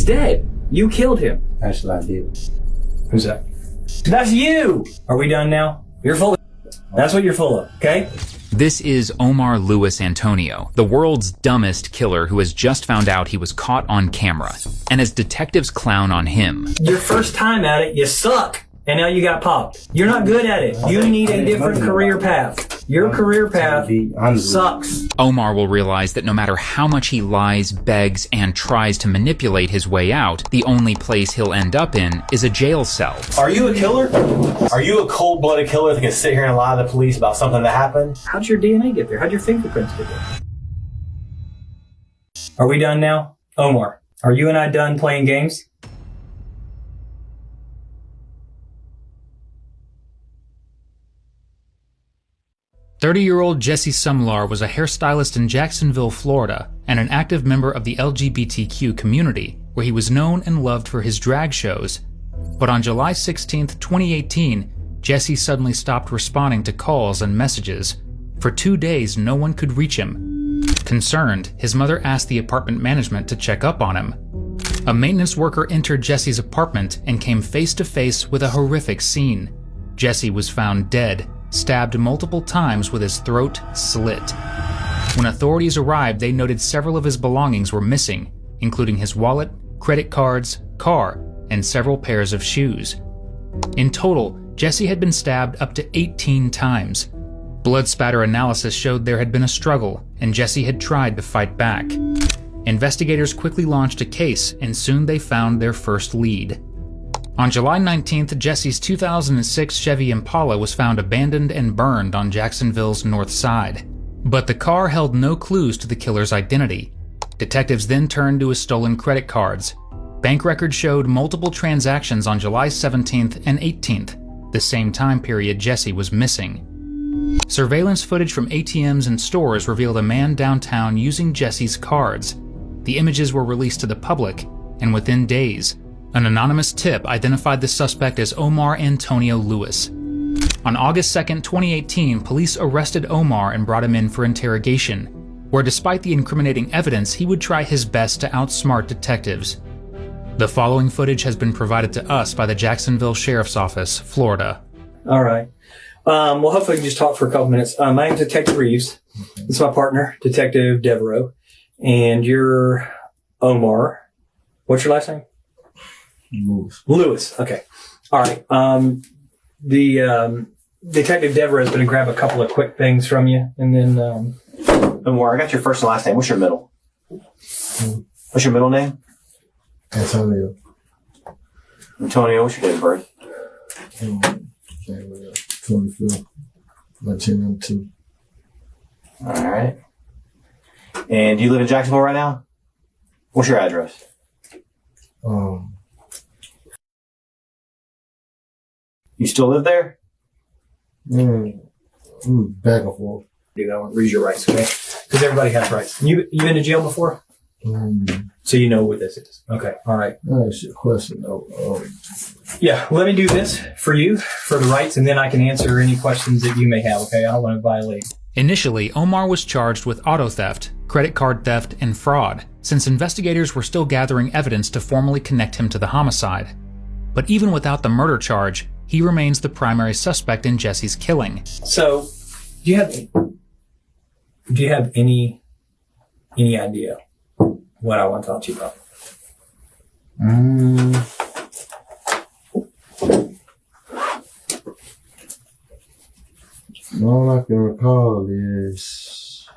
dead. You killed him. Actually, I did. Who's that? That's you! Are we done now? You're full of That's what you're full of, okay? This is Omar Lewis Antonio, the world's dumbest killer who has just found out he was caught on camera. And as detectives clown on him. Your first time at it, you suck. And now you got popped. You're not good at it. You need a different career path. Your career path sucks. Omar will realize that no matter how much he lies, begs, and tries to manipulate his way out, the only place he'll end up in is a jail cell. Are you a killer? Are you a cold-blooded killer that can sit here and lie to the police about something that happened? How'd your DNA get there? How'd your fingerprints get there? Are we done now? Omar, are you and I done playing games? "30-year-old Jesse Sumlar was a hairstylist in Jacksonville, Florida, and an active member of the LGBTQ community, where he was known and loved for his drag shows. But on July 16, 2018, Jesse suddenly stopped responding to calls and messages. For 2 days, no one could reach him. Concerned, his mother asked the apartment management to check up on him. A maintenance worker entered Jesse's apartment and came face to face with a horrific scene. Jesse was found dead, stabbed multiple times with his throat slit. When authorities arrived, they noted several of his belongings were missing, including his wallet, credit cards, car, and several pairs of shoes. In total, Jesse had been stabbed up to 18 times. Blood spatter analysis showed there had been a struggle, and Jesse had tried to fight back. Investigators quickly launched a case, and soon they found their first lead. On July 19th, Jesse's 2006 Chevy Impala was found abandoned and burned on Jacksonville's north side. But the car held no clues to the killer's identity. Detectives then turned to his stolen credit cards. Bank records showed multiple transactions on July 17th and 18th, the same time period Jesse was missing. Surveillance footage from ATMs and stores revealed a man downtown using Jesse's cards. The images were released to the public, and within days, an anonymous tip identified the suspect as Omar Antonio Lewis. On August 2, 2018, police arrested Omar and brought him in for interrogation, where despite the incriminating evidence, he would try his best to outsmart detectives. The following footage has been provided to us by the Jacksonville Sheriff's Office, Florida. All right. Well, hopefully we can just talk for a couple minutes. My name's Detective Reeves. This is my partner, Detective Devereaux. And you're Omar. What's your last name? Lewis. Okay. All right. The Detective Devereaux is going to grab a couple of quick things from you, and then Omar, I got your first and last name. What's your middle? What's your middle name? Antonio. Antonio, what's your date of birth? 25th, 1992. All right. And do you live in Jacksonville right now? What's your address? You still live there? Back and forth. do that one. Read your rights, okay? Because everybody has rights. You been to jail before? So you know what this is. Okay, all right. That's your question. Yeah, let me do this for you, for the rights, and then I can answer any questions that you may have, okay? I don't want to violate. Initially, Omar was charged with auto theft, credit card theft, and fraud, since investigators were still gathering evidence to formally connect him to the homicide. But even without the murder charge, he remains the primary suspect in Jesse's killing. So, do you have any idea what I want to talk to you about? All I can recall is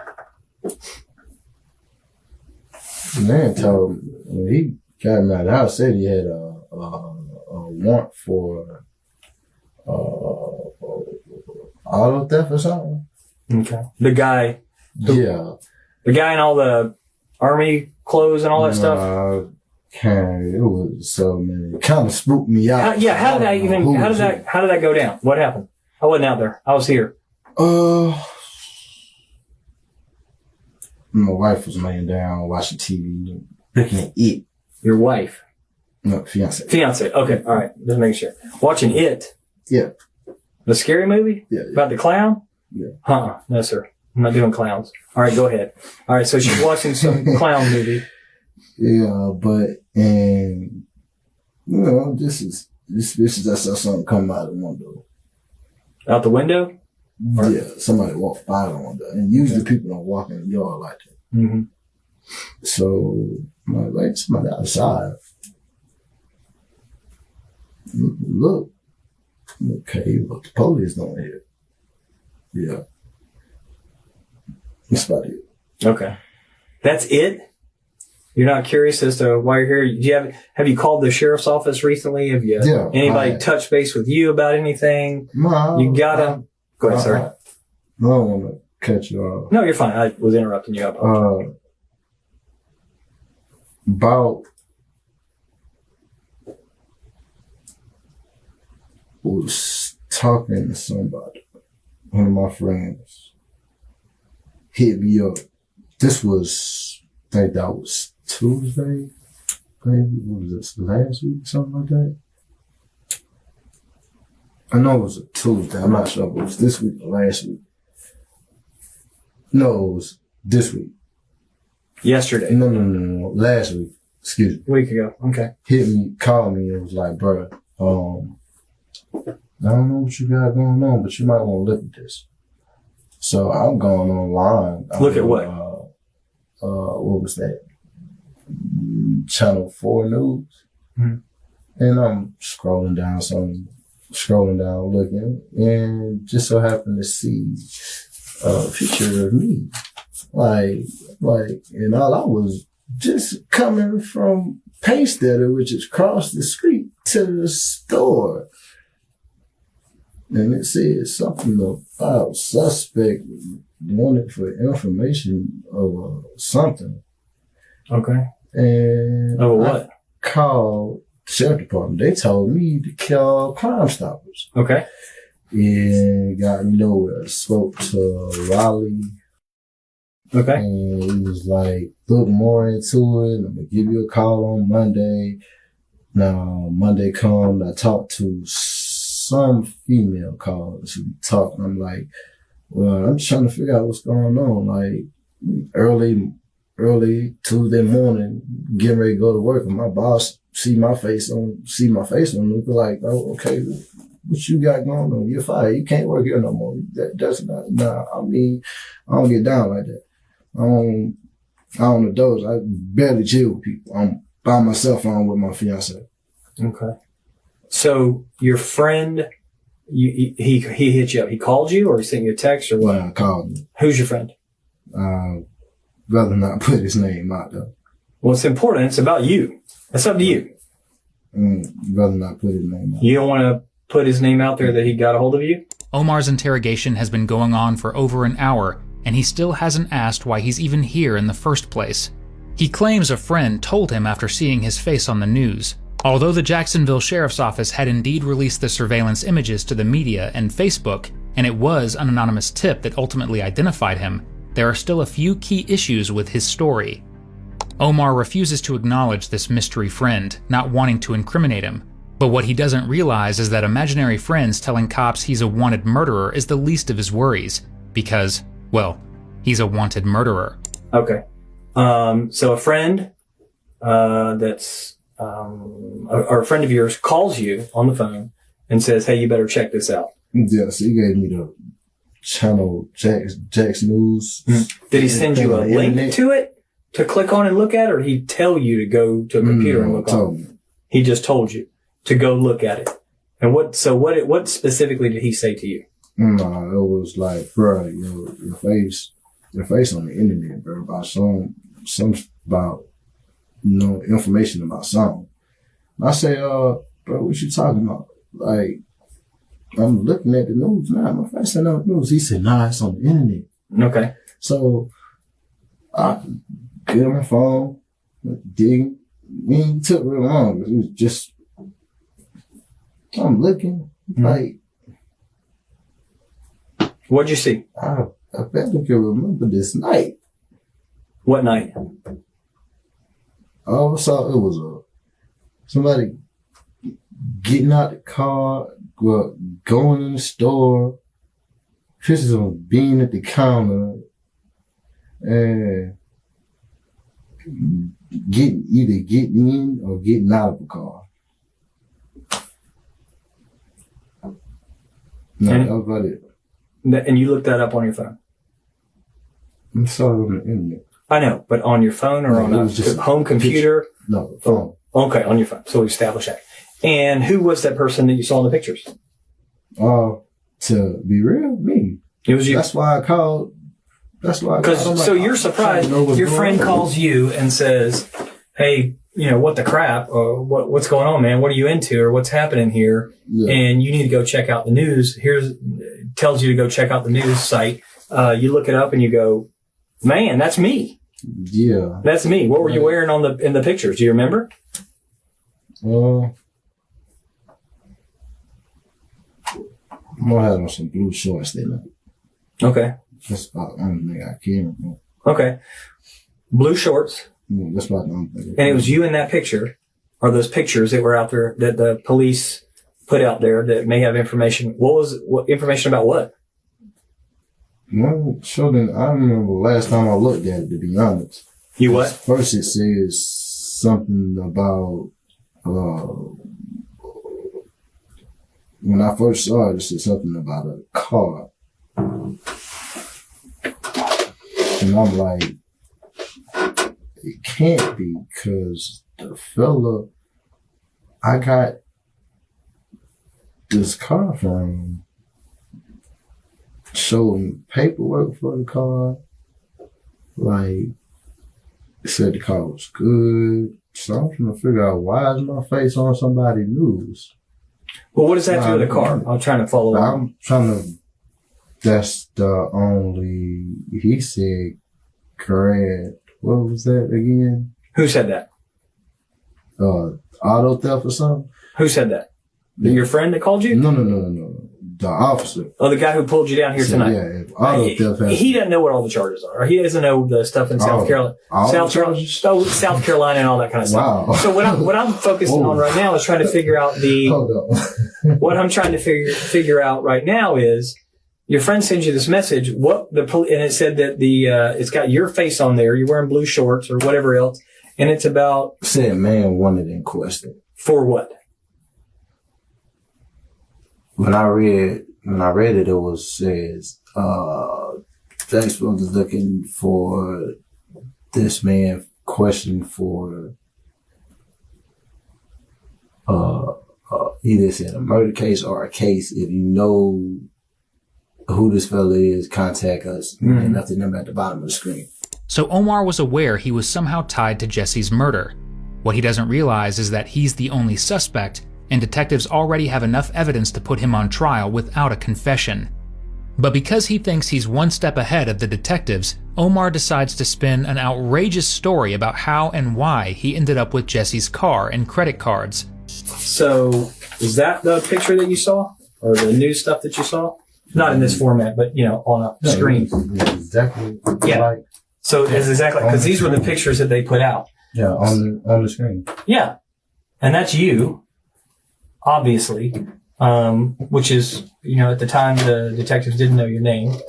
the man told me when he got me out of the house, said he had a warrant for auto theft or something. Okay. The guy Yeah. The guy in all the army clothes and all that stuff? It was so many. It kind of spooked me out. How did that go down? What happened? I wasn't out there. I was here. My wife was laying down watching TV, looking at it. Your wife? No, fiance. Fiance. Okay. All right. Just making sure. Watching It. Yeah. The scary movie? Yeah. About the clown? Yeah. No, sir. I'm not doing clowns. All right, go ahead. All right, so she's watching some clown movie. Yeah, but this is just something come out of the window. Out the window? Yeah, somebody walked by the window. And usually people don't walk in the yard like that. Mm-hmm. So, I'm like, somebody outside. Look. Okay, but the police don't hear. Yeah. That's about it. Okay. That's it? You're not curious as to why you're here? Do you have you called the sheriff's office recently? Have you anybody touched base with you about anything? No. You gotta go ahead, sir. I don't want to cut you off. No, you're fine. I was interrupting you. I apologize. About was talking to somebody, one of my friends hit me up. This was, I think that was Tuesday, maybe. What was this, last week, something like that? I know it was a Tuesday. I'm not sure if it was this week or last week. No, it was this week. Yesterday. No. Last week. Excuse me. A week ago. Okay. Hit me, called me, and was like, bro, I don't know what you got going on, but you might want to look at this. So I'm going online. Look at what? What was that? Channel 4 News. Mm-hmm. And I'm scrolling down, looking, and just so happened to see a picture of me. Like, and all I was just coming from Painstetter, which is across the street, to the store. And it said something about suspect wanted for information of something. Okay. And what? I called the sheriff department. They told me to call Crime Stoppers. Okay. And got me nowhere. Spoke to Raleigh. Okay. And he was like, look more into it. I'm going to give you a call on Monday. Now, Monday come, I talked to some female callers who talk. I'm like, well, I'm just trying to figure out what's going on. Like, early Tuesday morning, getting ready to go to work, and my boss see my face on look like, oh, okay, what you got going on? You're fired. You can't work here no more. That's not, I mean, I don't get down like that. I don't indulge. I barely chill with people. I'm by myself. I'm with my fiance. Okay. So your friend, he hit you up. He called you, or he sent you a text, or what? Yeah, called me. Who's your friend? Rather not put his name out though. Well, it's important. It's about you. It's up to you. Rather not put his name out. You don't want to put his name out there that he got a hold of you? Omar's interrogation has been going on for over an hour, and he still hasn't asked why he's even here in the first place. He claims a friend told him after seeing his face on the news. Although the Jacksonville Sheriff's Office had indeed released the surveillance images to the media and Facebook, and it was an anonymous tip that ultimately identified him, there are still a few key issues with his story. Omar refuses to acknowledge this mystery friend, not wanting to incriminate him. But what he doesn't realize is that imaginary friends telling cops he's a wanted murderer is the least of his worries, because, well, he's a wanted murderer. Okay. So a friend that's or a friend of yours calls you on the phone and says, hey, you better check this out. Yeah, so he gave me the channel Jack's News. Mm-hmm. Did he send you a link to it to click on and look at, or did he tell you to go to a computer and look on it? He just told you to go look at it. And what specifically did he say to you? No, it was like, bro, your face on the internet, bro, about some about, information about something. And I say, bro, what you talking about? Like, I'm looking at the news now. My face ain't on the news. He said, nah, it's on the internet. Okay. So I get on my phone, digging. It took real long. It was just, I'm looking, like. What'd you see? I bet you can remember this night. What night? All I saw, it was somebody getting out the car, going in the store, pictures of being at the counter, and either getting in or getting out of the car. No, that was about it. And you looked that up on your phone? I saw it on the internet. I know, but on your phone or on a home computer? No, phone. Okay, on your phone. So we established that. And who was that person that you saw in the pictures? To be real, me. It was you. That's why I called. Because so you're surprised. Your friend calls you and says, "Hey, what the crap? What's going on, man? What are you into, or what's happening here? Yeah. And you need to go check out the news." Tells you to go check out the news site. You look it up and you go, "Man, that's me." Yeah, that's me. What were you wearing in the pictures? Do you remember? I had on some blue shorts that night. Okay. That's about the only thing I can remember. Okay. Blue shorts. Yeah, that's about the only thing. And it was you in that picture, or those pictures that were out there that the police put out there that may have information. What information about what? Well, sure then I remember last time I looked at it, to be honest. You what? First it says something about, when I first saw it said something about a car. And I'm like, it can't be, because the fella I got this car from showed me paperwork for the car. Like, said the car was good. So I'm trying to figure out, why is my face on somebody's news? Well, what does that do with the car? I'm trying to follow along. That's the only, he said, correct. What was that again? Who said that? Auto theft or something? Who said that? Your friend that called you? No. The officer. Oh, the guy who pulled you down here tonight. Yeah, auto theft. He doesn't know what all the charges are. He doesn't know the stuff in South Carolina. South Carolina and all that kind of stuff. Wow. So what I'm focusing on right now is trying to figure out what I'm trying to figure out right now is, your friend sends you this message. And it said that it's got your face on there. You're wearing blue shorts or whatever else, and it's about. Said man wanted in question. For what? When I read it, it says Facebook is looking for this man questioned for either it's in a murder case or a case. If you know who this fella is, contact us. And left the number at the bottom of the screen. So Omar was aware he was somehow tied to Jesse's murder. What he doesn't realize is that he's the only suspect, and detectives already have enough evidence to put him on trial without a confession. But because he thinks he's one step ahead of the detectives, Omar decides to spin an outrageous story about how and why he ended up with Jesse's car and credit cards. So, is that the picture that you saw? Or the news stuff that you saw? Not in this format, but, on a screen. Exactly. Yeah. Like, so it's exactly, because these were the pictures that they put out. Yeah, on the screen. Yeah. And that's you, obviously, which is, at the time the detectives didn't know your name. It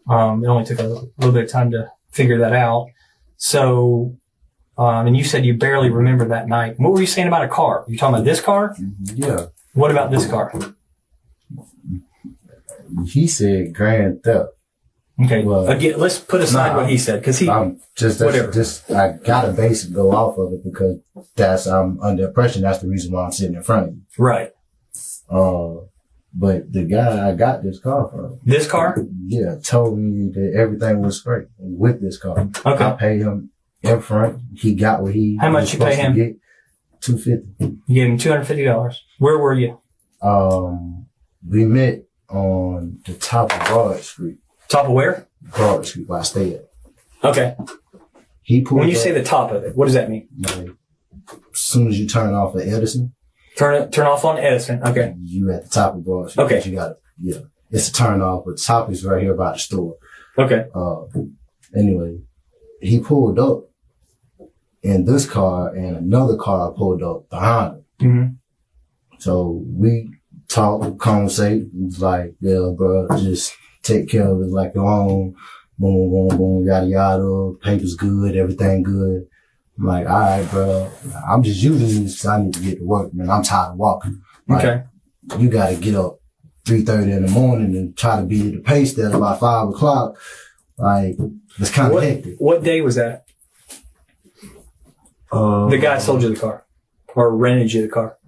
only took a little bit of time to figure that out. So, and you said you barely remember that night. What were you saying about a car? You talking about this car? Yeah. What about this car? He said grand theft. Okay. Well, again, let's put aside what he said, because I gotta basically go off of it, because I'm under impression that's the reason why I'm sitting in front of you. Right. But the guy I got this car from. This car? Yeah, told me that everything was great with this car. Okay. I paid him in front. He got what he. How much you pay him? $250. You gave him $250. Where were you? We met on the top of Broad Street. Top of where? Broad Street, where I stay at. Okay. He pulled. When you say the top of it, what does that mean? Like, as soon as you turn off at Edison. Turn off on Edison. Okay. You at the top of Broad Street. Okay. You got it. Yeah. It's a turn off, but the top is right here by the store. Okay. Anyway, he pulled up in this car, and another car pulled up behind him. Mm-hmm. So we talked, conversate. It was like, yeah, bro, just take care of it like your own. Boom, boom, boom, yada, yada. Paper's good, everything good. I'm like, all right, bro. I'm just using this because I need to get to work, man. I'm tired of walking. Like, okay. You got to get up 3:30 in the morning and try to be at the pace there by 5 o'clock. Like, it's kind of hectic. What day was that? The guy sold you the car or rented you the car.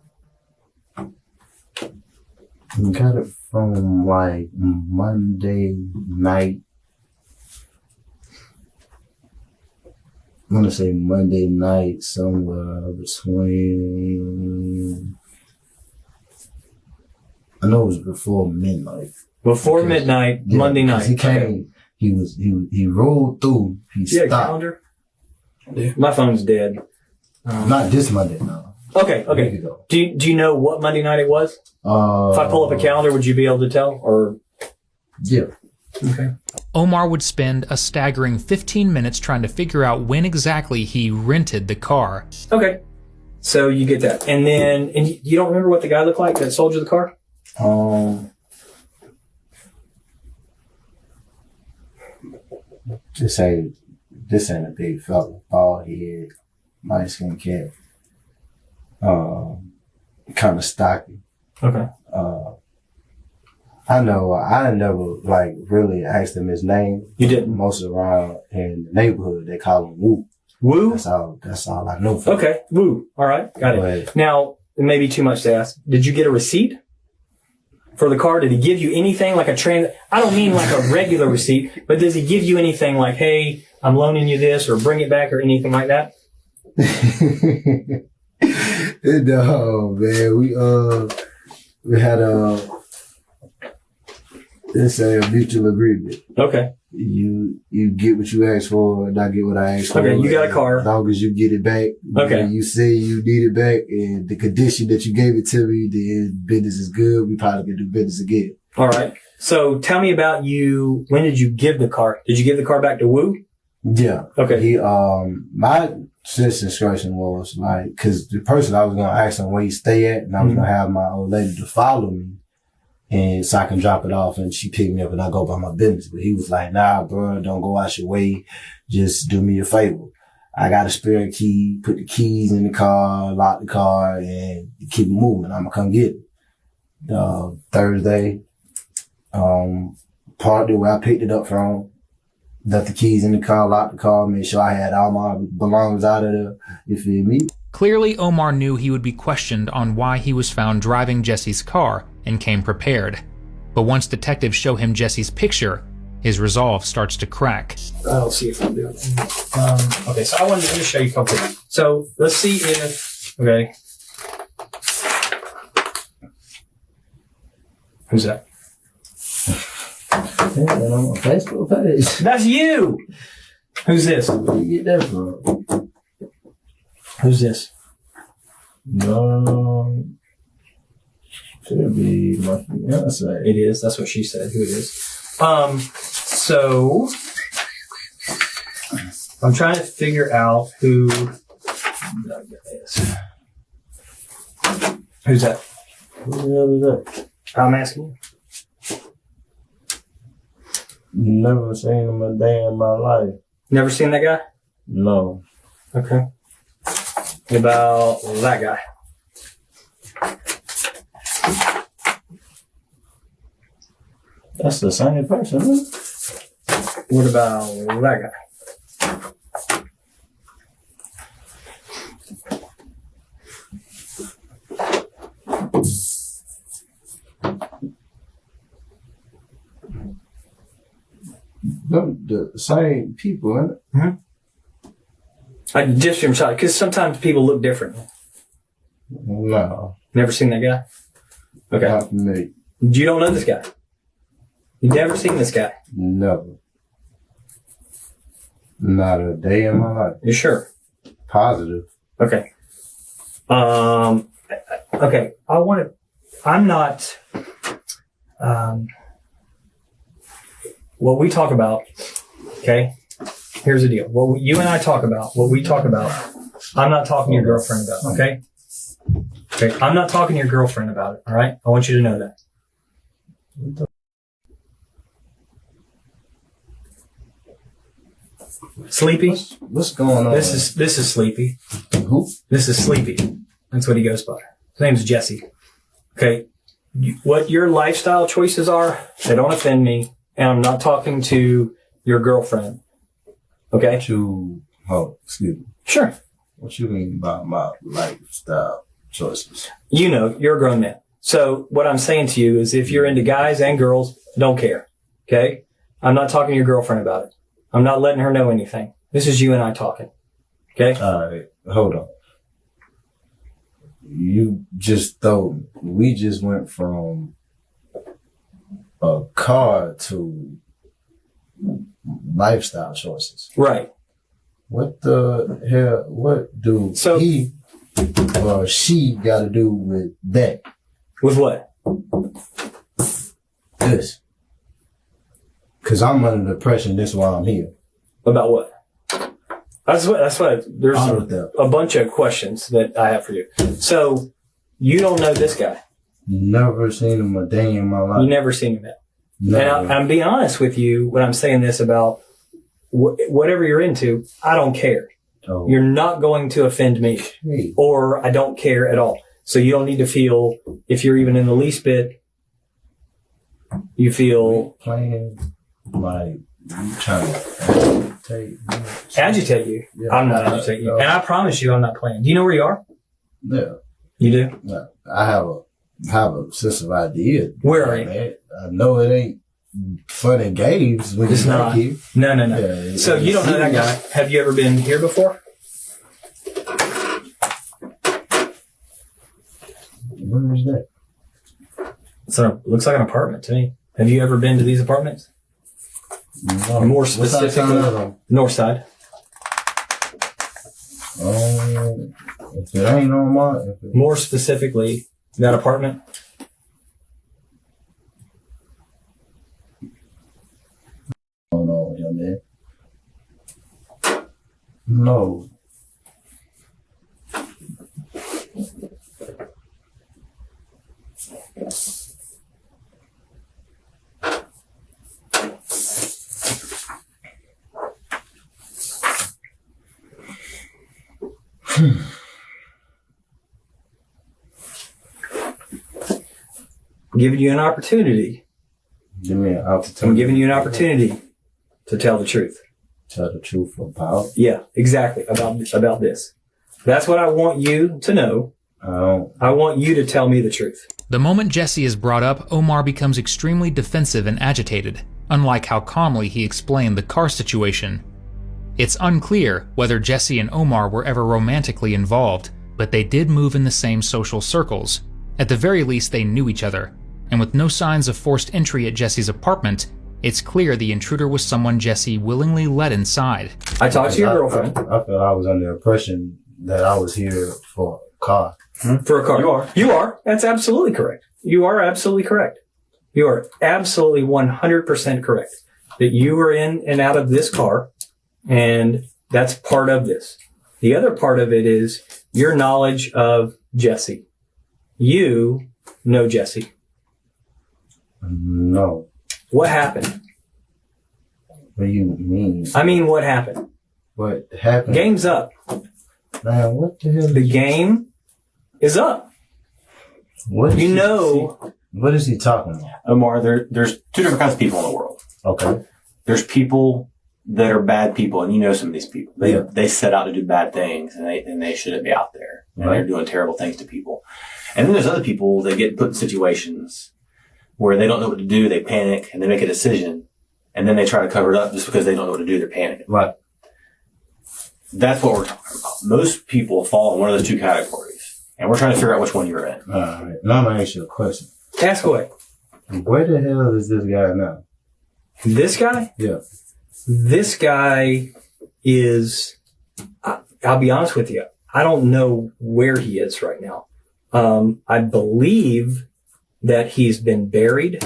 We got it from like Monday night. I'm gonna say Monday night, somewhere between. I know it was before midnight. Before midnight, yeah, Monday night. He came. Okay. He rolled through. He stopped. Calendar? Yeah. My phone's dead. Not this Monday, no. Okay. Do you know what Monday night it was? If I pull up a calendar, would you be able to tell? Or yeah. Okay. Omar would spend a staggering 15 minutes trying to figure out when exactly he rented the car. Okay. So you get that. And then, and you don't remember what the guy looked like that sold you the car? This ain't a big fella. Bald head, light skin cat. Kind of stocky. Okay. I never like really asked him his name. You didn't? Most around in the neighborhood, they call him Woo. Woo? That's all I know. Okay. Woo. All right. Got it. Now, it may be too much to ask. Did you get a receipt for the car? Did he give you anything like I don't mean like a regular receipt, but does he give you anything like, hey, I'm loaning you this or bring it back or anything like that? No, man. We had it's a mutual agreement. Okay. You get what you asked for, and I get what I asked for. Okay, you got a car. As long as you get it back. Okay. You say you need it back, and the condition that you gave it to me, the business is good. We probably can do business again. All right. So tell me about you. When did you give the car? Did you give the car back to Woo? Yeah. Okay. My discretion was like, cause the person I was going to ask him where he stay at, and I was going to have my old lady to follow me. And so I can drop it off and she pick me up and I go about my business. But he was like, nah, bro, don't go out your way. Just do me a favor. I got a spare key, put the keys in the car, lock the car, and keep it moving. I'm gonna come get it. Thursday, parked it where I picked it up from, left the keys in the car, locked the car, made sure I had all my belongings out of there. You feel me? Clearly, Omar knew he would be questioned on why he was found driving Jesse's car and came prepared. But once detectives show him Jesse's picture, his resolve starts to crack. I'll see if I'm doing it. Okay, so I wanted to just show you a couple things. So let's see if, okay. Who's that? Yeah, on my Facebook page. That's you! Who's this? Where you get that from? Who's this? No. Should be my fiance. It is. That's what she said. Who it is. So I'm trying to figure out who that guy is. Who's that? Who the hell is that? I'm asking you. Never seen him a day in my life. Never seen that guy? No. Okay. What about that guy? That's the same person, huh? What about that guy? The same people, isn't it? Mm-hmm. Just from sight, because sometimes people look different. No. Never seen that guy? Okay. Not me. You don't know this guy? You never seen this guy? No. Not a day in my life. You sure? Positive. Okay. Okay. I'm not, what we talk about, okay? Here's the deal. What you and I talk about, I'm not talking to your girlfriend about, okay? Okay. I'm not talking to your girlfriend about it, all right? I want you to know that. Sleepy? What's going on? This is Sleepy. Who? This is Sleepy. That's what he goes by. His name's Jesse. Okay. what your lifestyle choices are, they don't offend me. And I'm not talking to your girlfriend. Okay? Excuse me. Sure. What you mean by my lifestyle choices? You know, you're a grown man. So what I'm saying to you is if you're into guys and girls, don't care. Okay? I'm not talking to your girlfriend about it. I'm not letting her know anything. This is you and I talking. Okay? All right. Hold on. We just went from a car to lifestyle choices. Right. What the hell? What do he or she got to do with that? With what? This. Because I'm under the impression this is why I'm here. About what? That's what, there's a bunch of questions that I have for you. So, you don't know this guy. Never seen him a day in my life. You never seen him yet. No. And I'm being honest with you when I'm saying this about whatever you're into, I don't care. Oh. You're not going to offend me. Or I don't care at all. So you don't need to feel, if you're even in the least bit, you feel... Playing like you trying to agitate you. Yeah, I'm not agitating you. And I promise you I'm not playing. Do you know where you are? Yeah. You do? Yeah. I have a sense of idea. Where are you? I know it ain't fun and games when it's not. Here. No. Yeah, so you don't know that guy. Have you ever been here before? Where is that? Looks like an apartment to me. Have you ever been to these apartments? No. More specifically, north side. If it ain't on my... More specifically, that apartment? Oh, no, young man. No. Giving you an opportunity. Give me an opportunity. I'm giving you an opportunity to tell the truth. Tell the truth about? Yeah, exactly. About this. That's what I want you to know. I want you to tell me the truth. The moment Jesse is brought up, Omar becomes extremely defensive and agitated, unlike how calmly he explained the car situation. It's unclear whether Jesse and Omar were ever romantically involved, but they did move in the same social circles. At the very least, they knew each other. And with no signs of forced entry at Jesse's apartment, it's clear the intruder was someone Jesse willingly let inside. I talked to your girlfriend. I felt I was under the impression that I was here for a car. For a car. You are. That's absolutely correct. You are absolutely correct. You are absolutely 100% correct. That you were in and out of this car, and that's part of this. The other part of it is your knowledge of Jesse. You know Jesse. No. What happened? What do you mean? I mean, what happened? What happened? Game's up. Man, what the hell? The game is up. What is he talking about? Omar, there's two different kinds of people in the world. Okay. There's people that are bad people, and you know some of these people. They set out to do bad things, and they shouldn't be out there. And they're doing terrible things to people. And then there's other people that get put in situations where they don't know what to do, they panic, and they make a decision, and then they try to cover it up just because they don't know what to do, they're panicking. Right. That's what we're talking about. Most people fall in one of those two categories, and we're trying to figure out which one you're in. All right. Now I'm going to ask you a question. Ask away. Where the hell is this guy now? This guy? Yeah. This guy is, I'll be honest with you, I don't know where he is right now. I believe that he's been buried,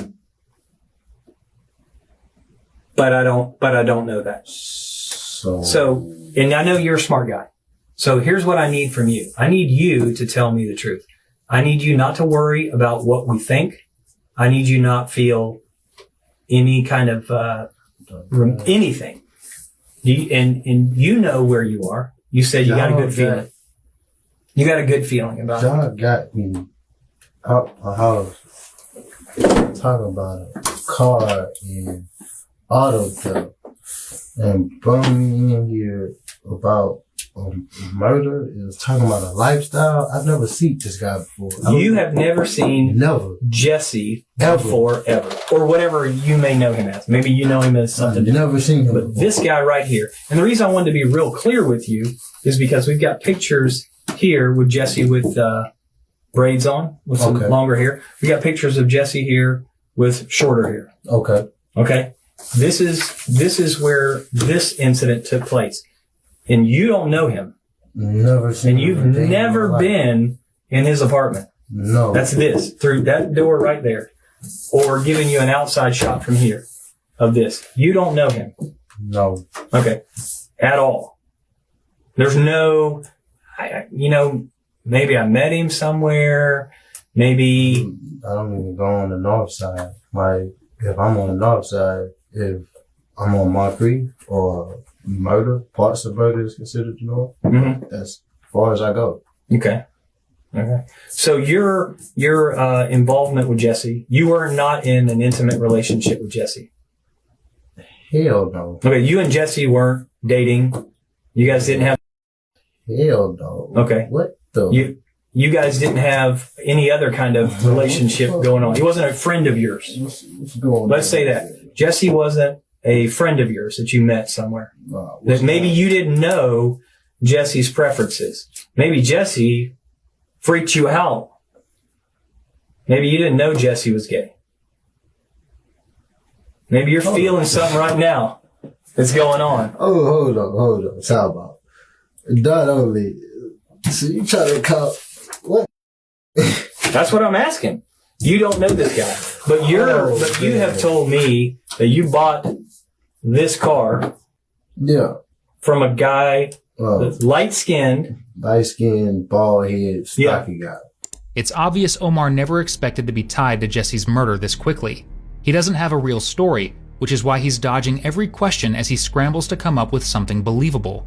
but I don't know that. So, and I know you're a smart guy. So here's what I need from you. I need you to tell me the truth. I need you not to worry about what we think. I need you not feel any kind of, anything. And you know where you are. You said you got a good feeling. You got a good feeling about it. God got me out the house talking about a car in auto theft and brought me in here about murder. It was talking about a lifestyle. I've never seen this guy before. You have never seen Jesse before, ever. Or whatever you may know him as. Maybe you know him as something I've never seen him But before. this guy right here. And the reason I wanted to be real clear with you is because we've got pictures here with Jesse with braids on, with some longer hair. We got pictures of Jesse here with shorter hair. Okay? This is where this incident took place. And you don't know him. Never seen and you've never been in his apartment. No. That's this, through that door right there. Or giving you an outside shot from here of this. You don't know him. No. Okay. At all. There's no, maybe I met him somewhere. Maybe. I don't even go on the north side. Like, if I'm on the north side, if I'm on Moncrief or murder, parts of murder is considered the north. Mm-hmm. That's as far as I go. Okay. So your involvement with Jesse, you were not in an intimate relationship with Jesse. Hell no. Okay. You and Jesse weren't dating. You guys didn't have. Hell no. Okay. What the? You guys didn't have any other kind of relationship going on. He wasn't a friend of yours. What's going on? Let's say that. Jesse wasn't a friend of yours that you met somewhere. That maybe you didn't know Jesse's preferences. Maybe Jesse freaked you out. Maybe you didn't know Jesse was gay. Maybe you're feeling something right now that's going on. Oh, hold on. Talk about. Not only. So you try to call. What? That's what I'm asking. You don't know this guy. But you have told me that you bought this car from a guy that's light-skinned, bald head, stocky guy. It's obvious Omar never expected to be tied to Jesse's murder this quickly. He doesn't have a real story, which is why he's dodging every question as he scrambles to come up with something believable.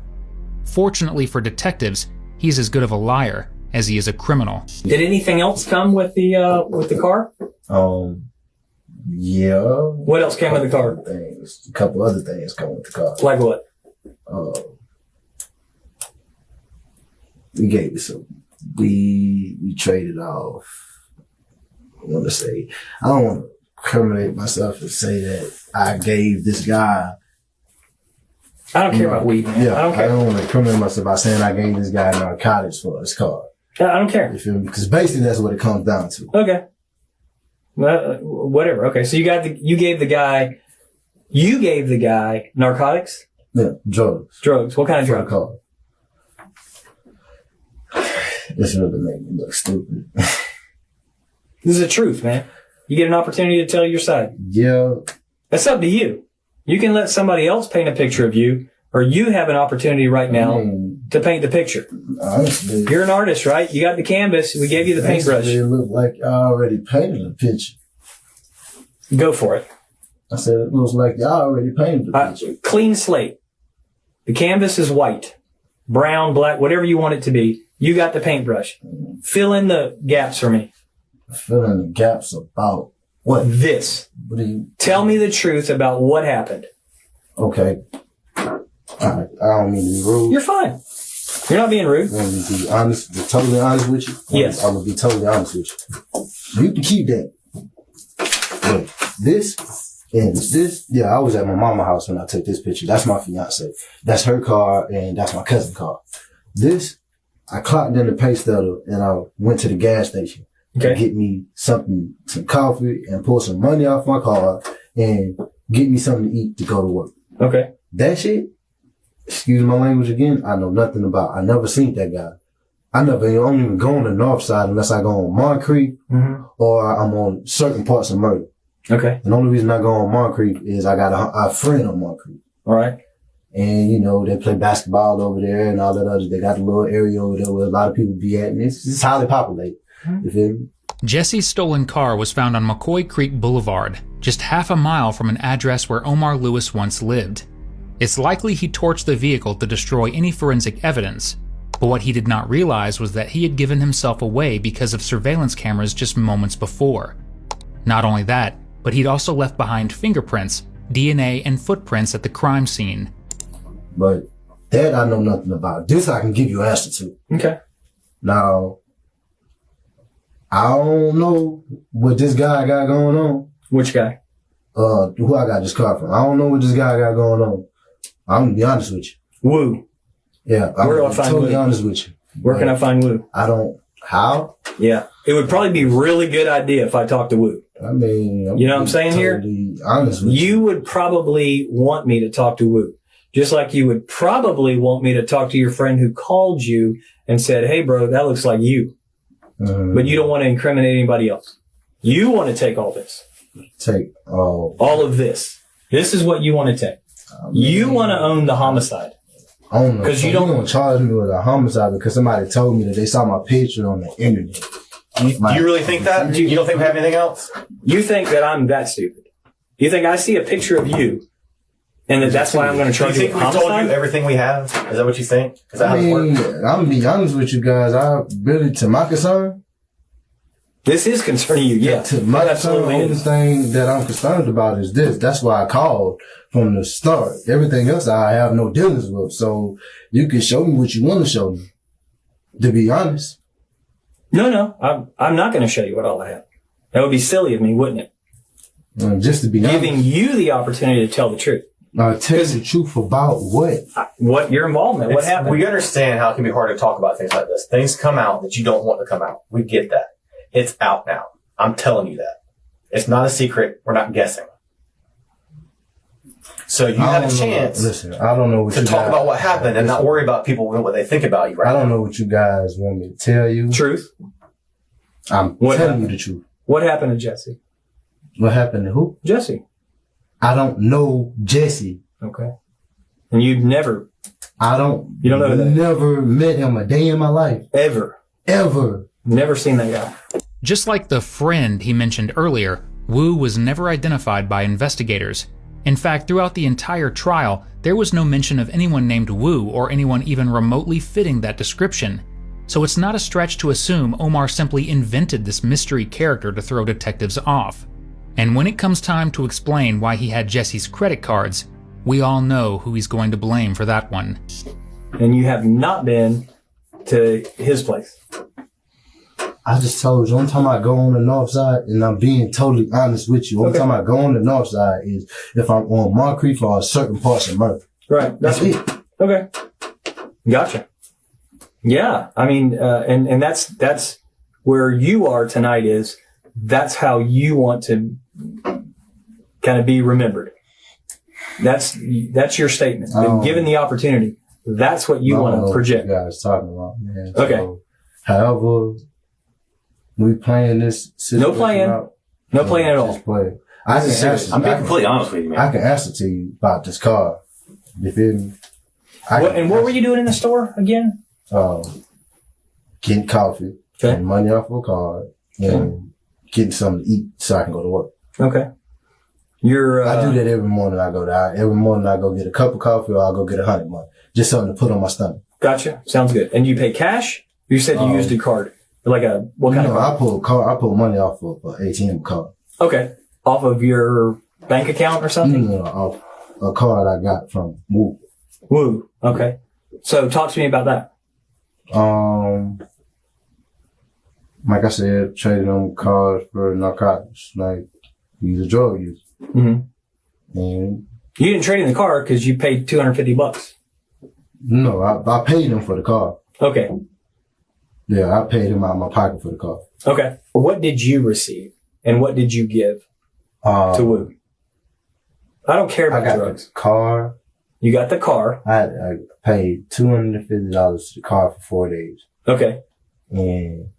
Fortunately for detectives, he's as good of a liar as he is a criminal. Did anything else come with the car? Yeah. What else came with the car? A couple other things come with the car. Like what? We gave it some. We traded off. I don't want to criminate myself and say that I gave this guy. I don't care about weed, man. Yeah, I don't care. I don't want to criminate myself by saying I gave this guy narcotics for his car. I don't care. You feel me? Because basically that's what it comes down to. Okay. Well, whatever. Okay, so you gave the guy narcotics? Yeah, drugs. Drugs. What kind of drugs? Car. This really made me look stupid. This is the truth, man. You get an opportunity to tell your side. Yeah. That's up to you. You can let somebody else paint a picture of you, or you have an opportunity right now to paint the picture. Honestly, you're an artist, right? You got the canvas. We gave you the paintbrush. It looked like I already painted a picture. Go for it. I said it looks like I already painted the picture. Clean slate. The canvas is white, brown, black, whatever you want it to be. You got the paintbrush. Fill in the gaps for me. Fill in the gaps about what? This. Tell me the truth about what happened. Okay. All right. I don't mean to be rude. You're fine. You're not being rude. You want me to be honest, be totally honest with you? Yes. I'm going to be totally honest with you. You can keep that. But this and this, I was at my mama's house when I took this picture. That's my fiance. That's her car and that's my cousin's car. This, I clocked in the pay stubber and I went to the gas station to get me some coffee and pull some money off my car and get me something to eat to go to work. Okay. That shit, excuse my language again, I know nothing about. I never seen that guy. I don't even go on the north side unless I go on Moncrief or I'm on certain parts of murder. Okay. And the only reason I go on Moncrief is I got a friend on Moncrief. All right. And, they play basketball over there and all that other. They got a little area over there where a lot of people be at, and it's highly populated. You feel me? Jesse's stolen car was found on McCoy Creek Boulevard, just half a mile from an address where Omar Lewis once lived. It's likely he torched the vehicle to destroy any forensic evidence, but what he did not realize was that he had given himself away because of surveillance cameras just moments before. Not only that, but he'd also left behind fingerprints, DNA, and footprints at the crime scene. But that I know nothing about. This I can give you an answer to. Okay. Now, I don't know what this guy got going on. Which guy? Who I got this car from. I don't know what this guy got going on. I'm gonna be honest with you. Woo. Yeah, Where do I find totally Woo? honest with you. Where can I find Woo? I don't. How? Yeah. It would probably be a really good idea if I talked to Woo. I mean, you know what I'm saying totally here? Honest with You would probably want me to talk to Woo. Just like you would probably want me to talk to your friend who called you and said, hey, bro, that looks like you. But you don't want to incriminate anybody else. You want to take all this. Take all of this. This is what you want to take. You want to own the homicide. Because you don't want to charge me with a homicide because somebody told me that they saw my picture on the internet. Do you really think that? You don't think we have anything else? You think that I'm that stupid? You think I see a picture of you and that's why I'm going to charge you with homicide? You think we've told you everything we have? Is that what you think? Is that how it works? I'm going to be honest with you guys. To my concern, this is concerning you, yeah. To my concern, the only thing that I'm concerned about is this. That's why I called from the start. Everything else I have no dealings with. So you can show me what you want to show me. To be honest. No. I'm not going to show you what all I have. That would be silly of me, wouldn't it? Just to be honest. Giving you the opportunity to tell the truth. Tell the truth about what? What your involvement? What happened? We understand how it can be hard to talk about things like this. Things come out that you don't want to come out. We get that. It's out now. I'm telling you that. It's not a secret. We're not guessing. So you have a chance Listen, I don't know what to talk about what happened and not worry about people and what they think about you right now. I don't know what you guys want me to tell you. Truth. I'm telling you the truth. What happened to Jesse? What happened to who? Jesse. I don't know Jesse. Okay. And you've never. You don't know that? Never met him a day in my life. Ever. Never seen that guy. Just like the friend he mentioned earlier, Wu was never identified by investigators. In fact, throughout the entire trial, there was no mention of anyone named Wu or anyone even remotely fitting that description. So it's not a stretch to assume Omar simply invented this mystery character to throw detectives off. And when it comes time to explain why he had Jesse's credit cards, we all know who he's going to blame for that one. And you have not been to his place. I just told you, one time I go on the north side, and I'm being totally honest with you. One time I go on the north side is if I'm on Moncrief or certain parts of Murphy. Right. That's it. Okay. Gotcha. Yeah. I mean, and that's where you are tonight is that's how you want to kind of be remembered. That's your statement. Been given the opportunity. That's what you want to project. What you guys talking about, man. Okay. So, however, we playing this. No playing. No playing at all. Play. I'm being completely honest with you, man. I can answer to you about this car. You feel me? What were you doing in the store again? Getting coffee, getting money off of a card, and getting something to eat so I can go to work. Okay. I do that every morning. Every morning I go get a cup of coffee or I go get $100, just something to put on my stomach. Gotcha. Sounds good. And you pay cash? You said you used a card. Like what kind of card? I pull money off of an ATM card. Okay. Off of your bank account or something? No, off a card I got from Woo. Woo. Okay. So talk to me about that. Like I said, trading on cards for narcotics, like he's a drug user. Mm-hmm. And you didn't trade in the car because you paid $250. No, I paid him for the car. Okay. Yeah, I paid him out of my pocket for the car. Okay. What did you receive and what did you give to Woo? I don't care about drugs. The car. You got the car. I paid $250 to the car for 4 days. Okay. And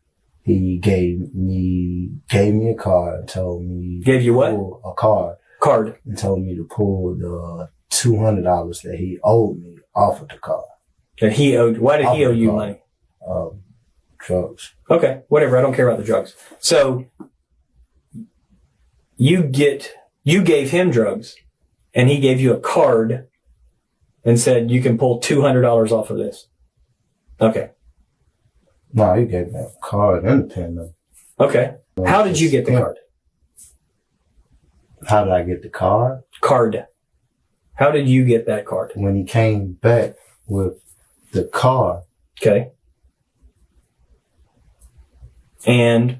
he gave me a card and told me. Gave you what? A card. Card. And told me to pull the $200 that he owed me off of the car. That he owed. Why did he owe you money? Drugs. Okay. Whatever. I don't care about the drugs. So you gave him drugs and he gave you a card and said you can pull $200 off of this. Okay. No, he gave me a card and a pen. Okay. How did you get the card? How did I get the card? Card. How did you get that card? When he came back with the card. Okay. And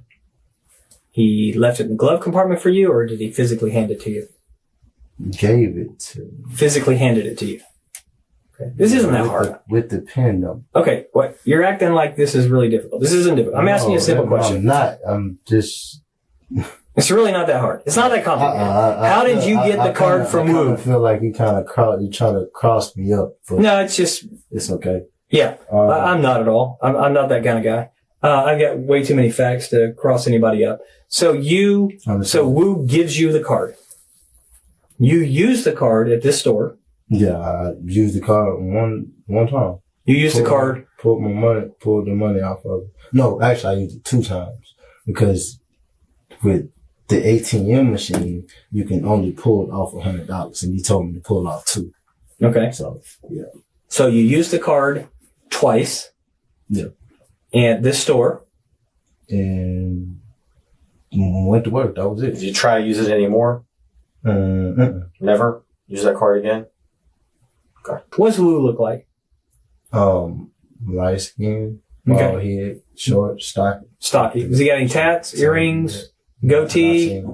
he left it in the glove compartment for you, or did he physically hand it to you? Gave it to me. Physically handed it to you. Okay. This isn't that hard. With the pen number. Okay. What? You're acting like this is really difficult. This isn't difficult. I'm asking you a simple question. I'm not. I'm just... It's really not that hard. It's not that complicated. How did you get the card from Wu? I feel like you trying to cross me up. No, it's just... It's okay. Yeah. I'm not at all. I'm not that kind of guy. I've got way too many facts to cross anybody up. So Wu gives you the card. You use the card at this store. Yeah, I used the card one time. You used the card. Pulled the money off of it. No, actually I used it 2 times because with the ATM machine, you can only pull it off $100, and he told me to pull off 2. Okay. So, yeah. So you used the card twice. Yeah. At this store. And went to work. That was it. Did you try to use it anymore? Never? Use that card again? Okay. What's Wu look like? Light skin, bald head, short, stocky. Stocky. Does he got any tats, earrings, goatee?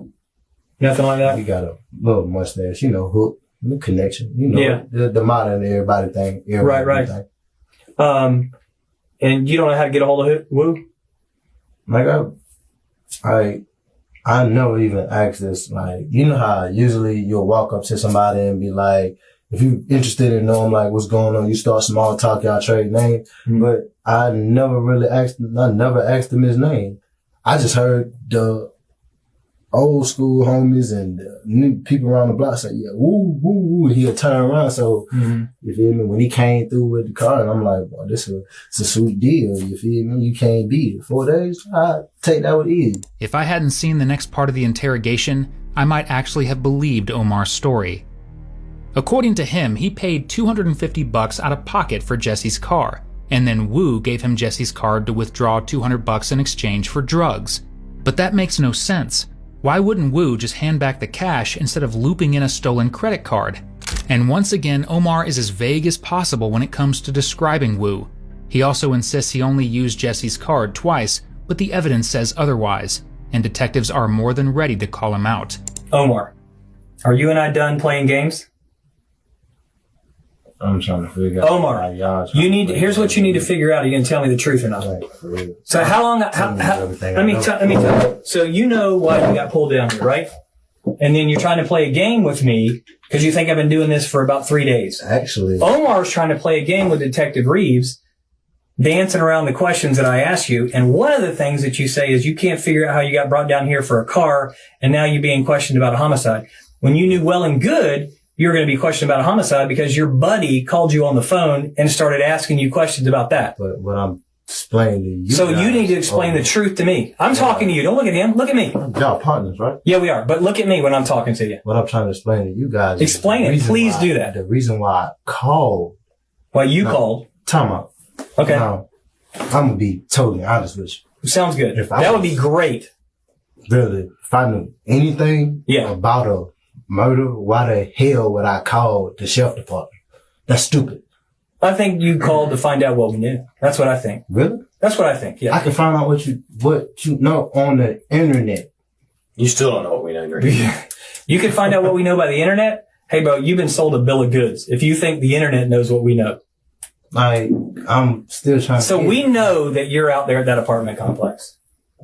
Nothing like that? He got a little mustache, hook, the connection, the modern everybody thing. Right. Thing. And you don't know how to get a hold of Wu? Like I never even asked this. Like, you know how usually you'll walk up to somebody and be like, if you're interested in knowing like what's going on, you start small talk, y'all trade names. Mm-hmm. But I never asked him his name. I just heard the old school homies and new people around the block say, yeah, woo, woo, woo. He'll turn around. So, you feel me? When he came through with the car, and I'm like, well, it's a sweet deal. You feel me? You can't beat it. 4 days, I take that with ease. If I hadn't seen the next part of the interrogation, I might actually have believed Omar's story. According to him, he paid $250 out of pocket for Jesse's car, and then Wu gave him Jesse's card to withdraw $200 in exchange for drugs. But that makes no sense. Why wouldn't Wu just hand back the cash instead of looping in a stolen credit card? And once again, Omar is as vague as possible when it comes to describing Wu. He also insists he only used Jesse's card twice, but the evidence says otherwise, and detectives are more than ready to call him out. Omar, are you and I done playing games? I'm trying to figure out. Omar, here's what you need to figure out. Are you going to tell me the truth or not? Right, so how long, let me tell you. So you know why we got pulled down here, right? And then you're trying to play a game with me because you think I've been doing this for about 3 days. Actually. Omar's trying to play a game with Detective Reeves, dancing around the questions that I asked you. And one of the things that you say is you can't figure out how you got brought down here for a car and now you're being questioned about a homicide. When you knew well and good you're going to be questioned about a homicide because your buddy called you on the phone and started asking you questions about that. But what I'm explaining to you. So you need to explain the truth to me. I'm talking to you. Don't look at him. Look at me. Y'all partners, right? Yeah, we are. But look at me when I'm talking to you. What I'm trying to explain to you guys. Explain it. Please do that. The reason why I called. Why you called. Time out. Okay. Now, I'm going to be totally honest with you. Sounds good. That would be great. Really, if I knew anything about a murder, why the hell would I call the sheriff department? That's stupid. I think you called to find out what we knew. That's what I think. Really? That's what I think, yeah. I can find out what you know on the internet. You still don't know what we know. You can find out what we know by the internet? Hey, bro, you've been sold a bill of goods if you think the internet knows what we know. I'm still trying to... So we know that you're out there at that apartment complex.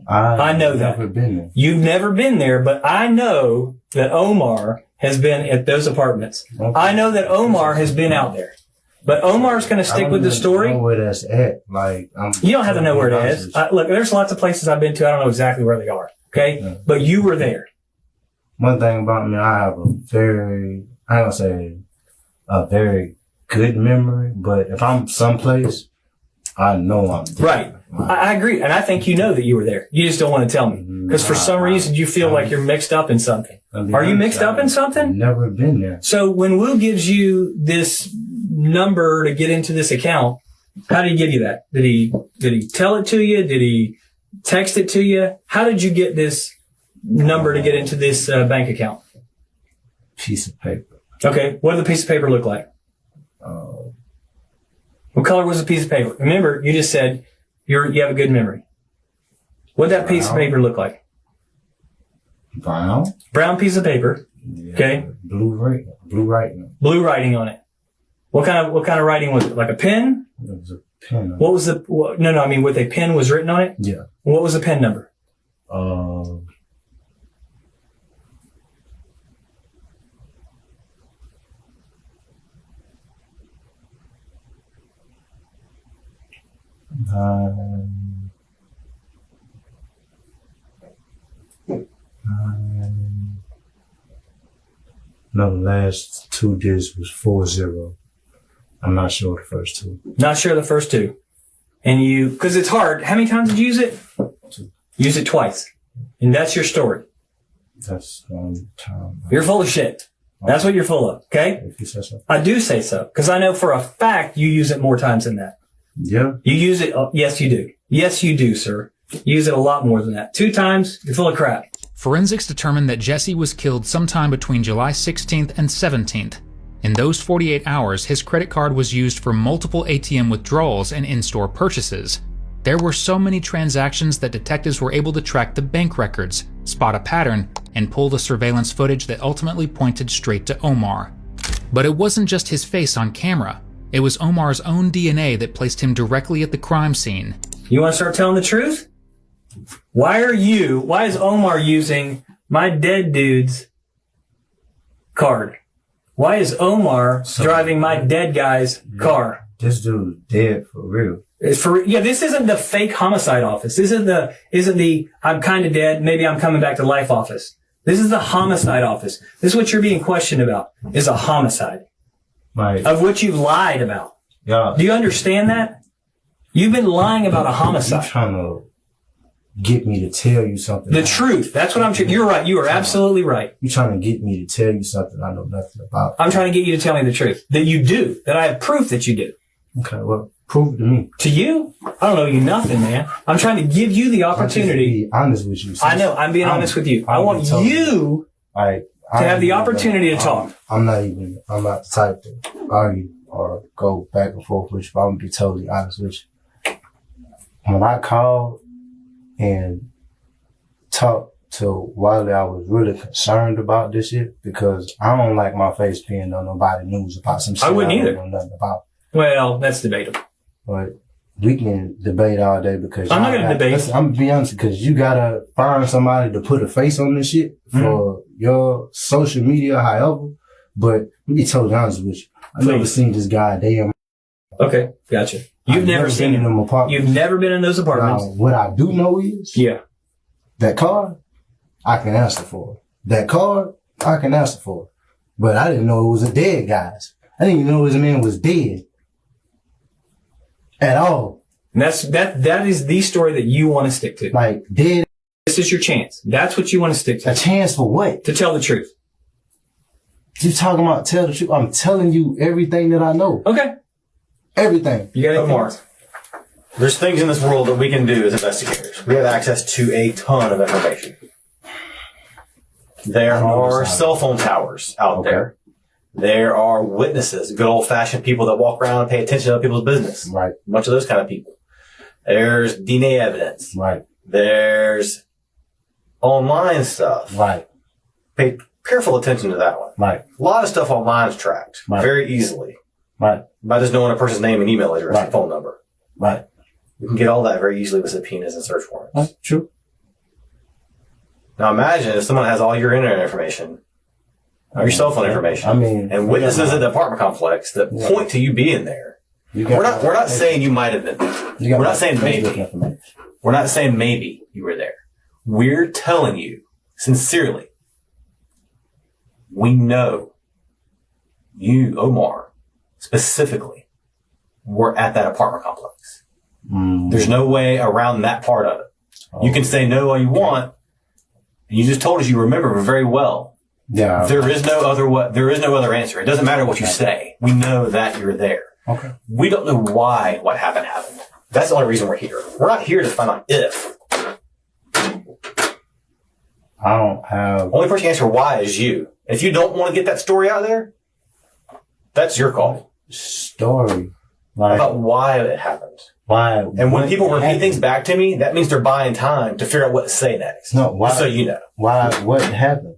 I know that. I've never been there. You've never been there, but I know that Omar has been at those apartments. Okay. I know that Omar has been out there. But Omar's going to stick with the story. I don't know where that's at. You don't have to know where it is. Look, there's lots of places I've been to. I don't know exactly where they are. Okay? Yeah. But you were there. One thing about me, I have a very good memory, but if I'm someplace, I know I'm there. Right. I agree. And I think you know that you were there. You just don't want to tell me. Because for some reason you feel like you're mixed up in something. Are you mixed up in something? I've never been there. So when Wu gives you this number to get into this account, how did he give you that? Did he tell it to you? Did he text it to you? How did you get this number to get into this bank account? piece of paper. Okay. What did the piece of paper look like? What color was the piece of paper? Remember, you just said you have a good memory. What did that piece of paper look like? Brown. Brown piece of paper. Yeah. Okay. Blue writing. Blue writing on it. What kind of writing was it? Like a pen? It was a pen. What was I mean, with a pen was written on it? Yeah. What was the pen number? 9. No, the last 2 digits was 40. I'm not sure the first 2. Not sure the first 2. And because it's hard. How many times did you use it? 2. Use it twice. And that's your story. That's one time. You're full of shit. That's what you're full of. Okay? If you say so. I do say so. Because I know for a fact you use it more times than that. Yeah. You use it. Yes, you do. Yes, you do, sir. You use it a lot more than that. 2 times, you're full of crap. Forensics determined that Jesse was killed sometime between July 16th and 17th. In those 48 hours, his credit card was used for multiple ATM withdrawals and in-store purchases. There were so many transactions that detectives were able to track the bank records, spot a pattern, and pull the surveillance footage that ultimately pointed straight to Omar. But it wasn't just his face on camera. It was Omar's own DNA that placed him directly at the crime scene. You want to start telling the truth? Why is Omar using my dead dude's card? Why is Omar driving my dead guy's car? This dude's dead for real. This isn't the fake homicide office. This isn't the I'm kind of dead, maybe I'm coming back to life office. This is the homicide office. This is what you're being questioned about, is a homicide. Right. Of which you've lied about. Yeah. Do you understand that? You've been lying about a homicide. You're trying to get me to tell you something. The truth. That's what you're right. You are absolutely right. You're trying to get me to tell you something I know nothing about. I'm trying to get you to tell me the truth. That you do. That I have proof that you do. Okay, well, prove it to me. To you? I don't know you nothing, man. I'm trying to give you the opportunity. Be honest with you. I know. I'm being honest with you. I want you to have the opportunity to talk. I'm not the type to argue or go back and forth with you. I'm going to be totally honest with you. When I called and talked to Wiley, I was really concerned about this shit because I don't like my face being on nobody news about some shit I wouldn't either. don't know nothing about. Well, that's debatable. But we can debate all day because I'm not going to debate. I'm going to be honest because you got to find somebody to put a face on this shit for your social media, however. But let me be totally honest with you. I've never seen this guy damn. Okay, gotcha. You've never seen him in them apartments. You've never been in those apartments. Now, what I do know is, that card, I can answer for. That card, I can answer for. But I didn't know it was a dead guy's. I didn't even know his man was dead. At all. And that is the story that you want to stick to. Like, dead. This is your chance. That's what you want to stick to. A chance for what? To tell the truth. You talking about tell the truth? I'm telling you everything that I know. Okay. Everything. You got anything Omar, there's things in this world that we can do as investigators. We have access to a ton of information. There are cell phone towers out there. There are witnesses, good old-fashioned people that walk around and pay attention to other people's business. Right. Much of those kind of people. There's DNA evidence. Right. There's online stuff. Right. Pay careful attention to that one. Right. A lot of stuff online is tracked very easily. Right. By just knowing a person's name and email address and phone number. Right. We can get all that very easily with subpoenas and search warrants. That's true. Now imagine if someone has all your internet information, or your cell phone information, and witnesses at the apartment complex that point to you being there. We're not saying you might have been there. We're not saying maybe. We're not saying maybe you were there. We're telling you sincerely, we know you, Omar, specifically, were at that apartment complex. There's no way around that part of it. You can say no all you want. You just told us you remember very well. Yeah. There is no other answer. It doesn't matter what you say. We know that you're there. Okay. We don't know why what happened. That's the only reason we're here. We're not here to find out if. I don't have. Only person you answer why is you. If you don't want to get that story out there, that's your call. Story. Like, about why it happened. Why? And when people repeat things back to me, that means they're buying time to figure out what to say next. No, why? Just so you know. Why? What happened?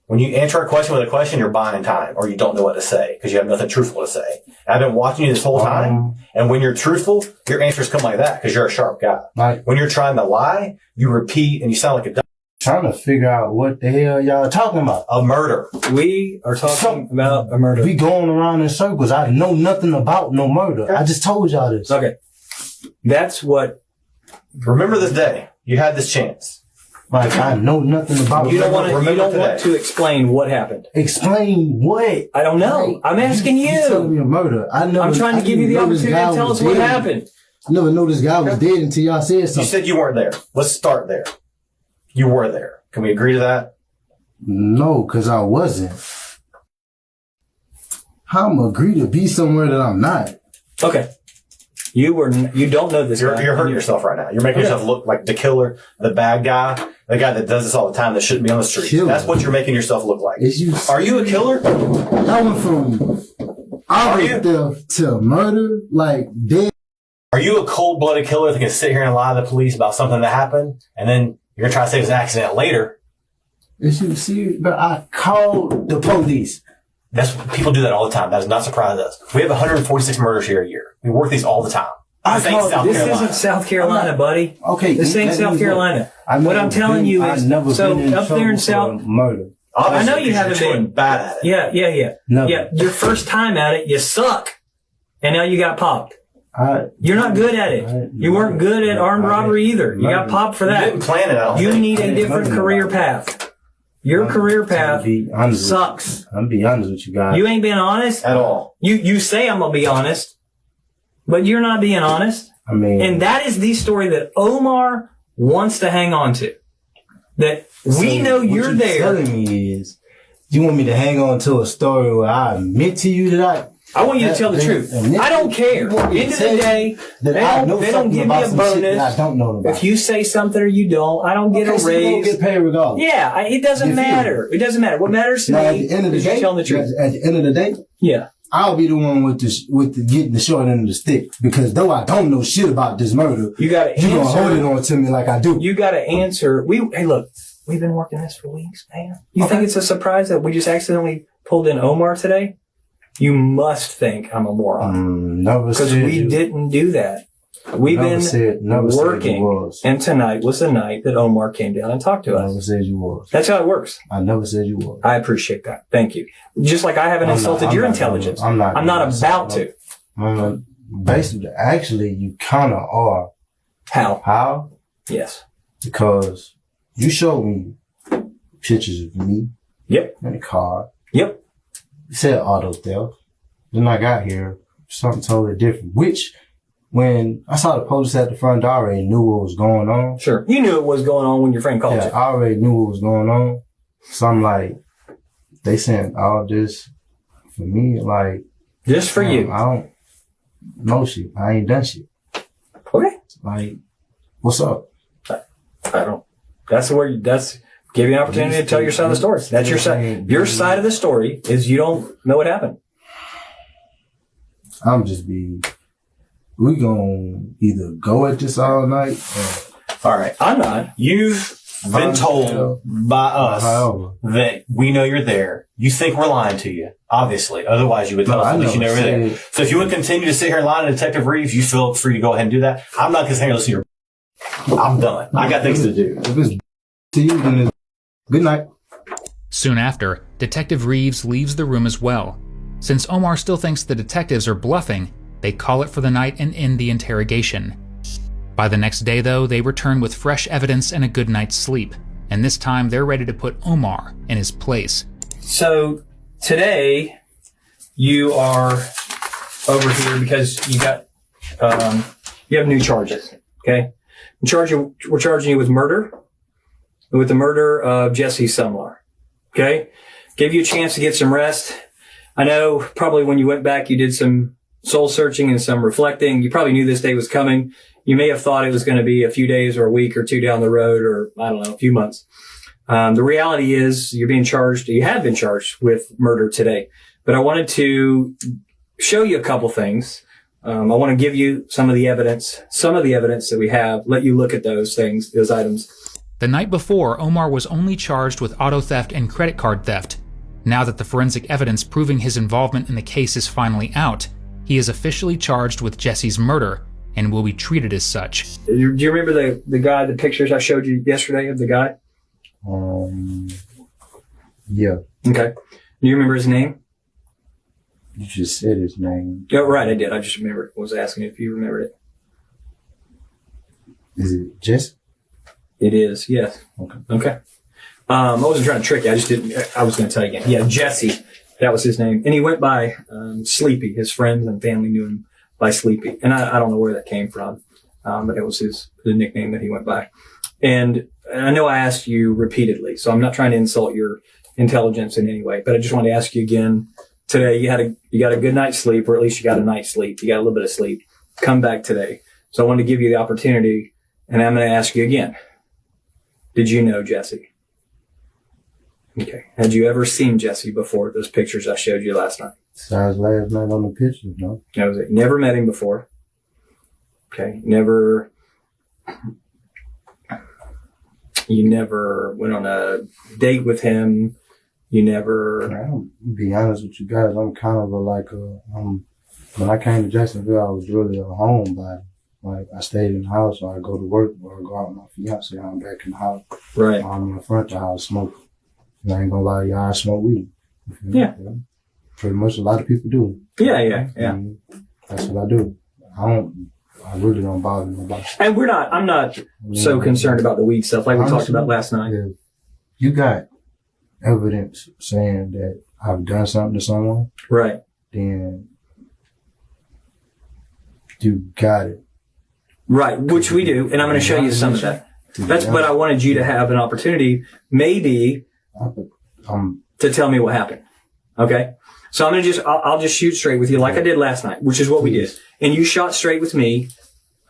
When you answer a question with a question, you're buying time, or you don't know what to say because you have nothing truthful to say. And I've been watching you this whole time, and when you're truthful, your answers come like that because you're a sharp guy. Like, when you're trying to lie, you repeat and you sound like a dumb. Trying to figure out what the hell y'all talking about. A murder. We are talking about a murder. We going around in circles. I know nothing about no murder. Okay. I just told y'all this. Okay. That's what. Remember this day. You had this chance. Like, I know nothing about You don't want to. You don't today. want to explain what happened. Explain what? I don't know. Like, I'm asking you. You telling me a murder. I'm trying to give you the opportunity to tell us what happened. I never knew this guy was dead until y'all said something. You said you weren't there. Let's start there. You were there. Can we agree to that? No, because I wasn't. How am I agree to be somewhere that I'm not? Okay. You don't know this guy. You're hurting yourself right now. You're making yourself look like the killer, the bad guy, the guy that does this all the time that shouldn't be on the street. Killer. That's what you're making yourself look like. Are you a killer? I went from theft to murder, like dead. Are you a cold-blooded killer that can sit here and lie to the police about something that happened, and then you're going to try to say it was an accident later? Is you serious? But I called the police. People do that all the time. That does not surprise us. We have 146 murders here a year. We work these all the time. This isn't South Carolina, buddy. Okay. This ain't South Carolina. What I'm telling you is, so up there in South, murder. Obviously, I know you haven't been bad at it. Yeah. Never. Yeah, your first time at it, you suck. And now you got popped. You're not good at it. You weren't good at armed robbery either. You got popped for You that. didn't plan it out. You need a different career path. Your career path sucks. I'm be honest with you guys. You ain't being honest at all. You say I'm gonna be honest, but you're not being honest. I mean, and that is the story that Omar wants to hang on to. That we know you're there. What you're telling me is, you want me to hang on to a story where I admit to you that I want you to tell the truth. I don't care. End of the day, they don't give me a bonus. I don't know about. If you say something or you don't, I don't get a raise. So you don't get paid regardless. Yeah, it doesn't matter. It doesn't matter. What matters to me at the end of the is day, you telling the truth. At the end of the day, yeah, I'll be the one with the getting the short end of the stick, because though I don't know shit about this murder, you got to gonna hold it on to me like I do. You got to answer. Hey, look, we've been working this for weeks, man. You think it's a surprise that we just accidentally pulled in Omar today? You must think I'm a moron. Because we didn't do that. We've been working. And tonight was the night that Omar came down and talked to us. Never said you was. That's how it works. I never said you was. I appreciate that. Thank you. Just like I haven't insulted your intelligence. I'm not about to. Basically, actually, you kind of are. How? How? Yes. Because you showed me pictures of me. Yep. In the car. Yep. It said auto theft. Then I got here, something totally different. Which, when I saw the police at the front door, I already knew what was going on. Sure. You knew what was going on when your friend called you. I already knew what was going on. So I'm like, they sent all this for me, like. Just for you. I don't know shit. I ain't done shit. Okay. Like, what's up? I don't. Give you an opportunity to tell your side of the story. That's your side. Your side of the story is you don't know what happened. We gonna either go at this all night or. All right. I'm not. You've been told by us that we know you're there. You think we're lying to you, obviously. Otherwise, you would tell us at least you know we're there. So if you would continue to sit here and lie to Detective Reeves, you feel free to go ahead and do that. I'm not going to listen to your. I'm done. I got things to do. If it's to you, then it's good night. Soon after, Detective Reeves leaves the room as well. Since Omar still thinks the detectives are bluffing, they call it for the night and end the interrogation. By the next day, though, they return with fresh evidence and a good night's sleep, and this time they're ready to put Omar in his place. So today, you are over here because you got you have new charges. Okay, we're charging you with murder, with the murder of Jesse Sumlar. Okay, gave you a chance to get some rest. I know probably when you went back, you did some soul searching and some reflecting. You probably knew this day was coming. You may have thought it was going to be a few days or a week or two down the road, or I don't know, a few months. The reality is you have been charged with murder today. But I wanted to show you a couple things. I want to give you some of the evidence that we have, let you look at those items. The night before, Omar was only charged with auto theft and credit card theft. Now that the forensic evidence proving his involvement in the case is finally out, he is officially charged with Jesse's murder and will be treated as such. Do you remember the pictures I showed you yesterday of the guy? Yeah. Okay. Do you remember his name? You just said his name. Oh, right, I did. I just remembered. I was asking if you remembered it. Is it Jesse? It is, yes. Okay. I wasn't trying to trick you. I was going to tell you again. Yeah, Jesse. That was his name. And he went by Sleepy. His friends and family knew him by Sleepy. And I don't know where that came from, but it was the nickname that he went by. And I know I asked you repeatedly, so I'm not trying to insult your intelligence in any way, but I just want to ask you again. Today, you got a good night's sleep, or at least you got a night's sleep. You got a little bit of sleep. Come back today. So I want to give you the opportunity, and I'm going to ask you again. Did you know Jesse? Okay. Had you ever seen Jesse before those pictures I showed you last night? Besides last night on the pictures, no. That was it. Never met him before. Okay. You never went on a date with him. You never... I'll be honest with you guys. I'm kind of when I came to Jacksonville, I was really a homebody. Like, I stayed in the house, or I go to work, or I go out with my fiance, and I'm back in the house. Right. I'm in the front of the house smoking. And I ain't gonna lie to y'all, I smoke weed. Yeah. Pretty much a lot of people do. Yeah. And that's what I do. I really don't bother nobody. And I'm not so concerned about the weed stuff like we talked about last night. If you got evidence saying that I've done something to someone, right, then you got it. Right, which we do, and I'm going to show you some of that. But I wanted you to have an opportunity, maybe, to tell me what happened. Okay? So I'll just shoot straight with you like I did last night, which is what we did. And you shot straight with me.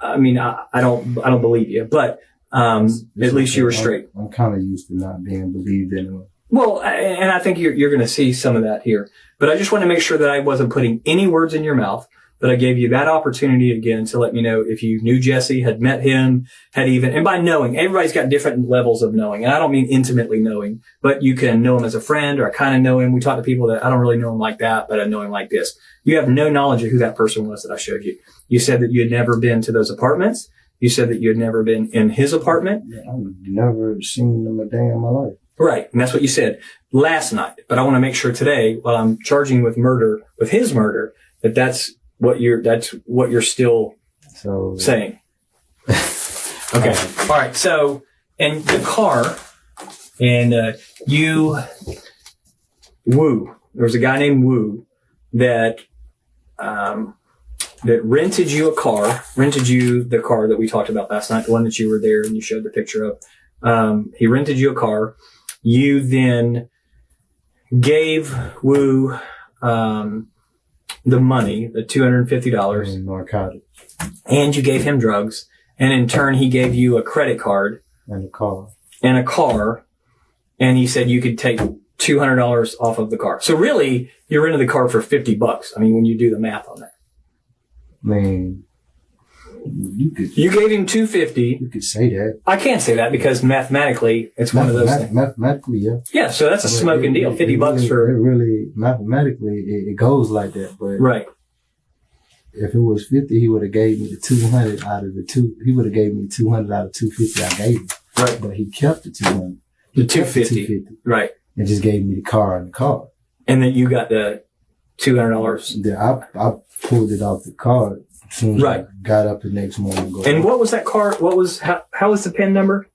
I mean, I don't believe you, but, at least you were straight. I'm kind of used to not being believed in. Well, and I think you're going to see some of that here. But I just want to make sure that I wasn't putting any words in your mouth, that I gave you that opportunity again to let me know if you knew Jesse, had met him, and by knowing, everybody's got different levels of knowing. And I don't mean intimately knowing, but you can know him as a friend, or I kind of know him. We talk to people that I don't really know him like that, but I know him like this. You have no knowledge of who that person was that I showed you. You said that you had never been to those apartments. You said that you had never been in his apartment. I've never seen him a day in my life. Right. And that's what you said last night. But I want to make sure today, while I'm charging you with his murder, that's what you're still saying. Okay. All right. So, and the car, and there was a guy named Wu that rented you the car that we talked about last night, the one that you were there and you showed the picture of. He rented you a car. You then gave Wu the money, the $250, narcotics, and you gave him drugs, and in turn he gave you a credit card and a car, and he said you could take $200 off of the car. So really, you rented the car for $50. I mean, when you do the math on that. Man, you gave him $250. You could say that. I can't say that because mathematically, it's one of those things. Mathematically, yeah. Yeah, so that's a smoking deal. $50 for. It really, mathematically, it goes like that. But right. If it was 50, he would have gave me the 200 out of the two. He would have gave me 200 out of 250 I gave him. Right. But he kept the 200. The 250. Right. And just gave me the car and the car. And then you got the $200. Yeah, I pulled it off the card. As soon as I got up the next morning. And what was that car? How was the PIN number?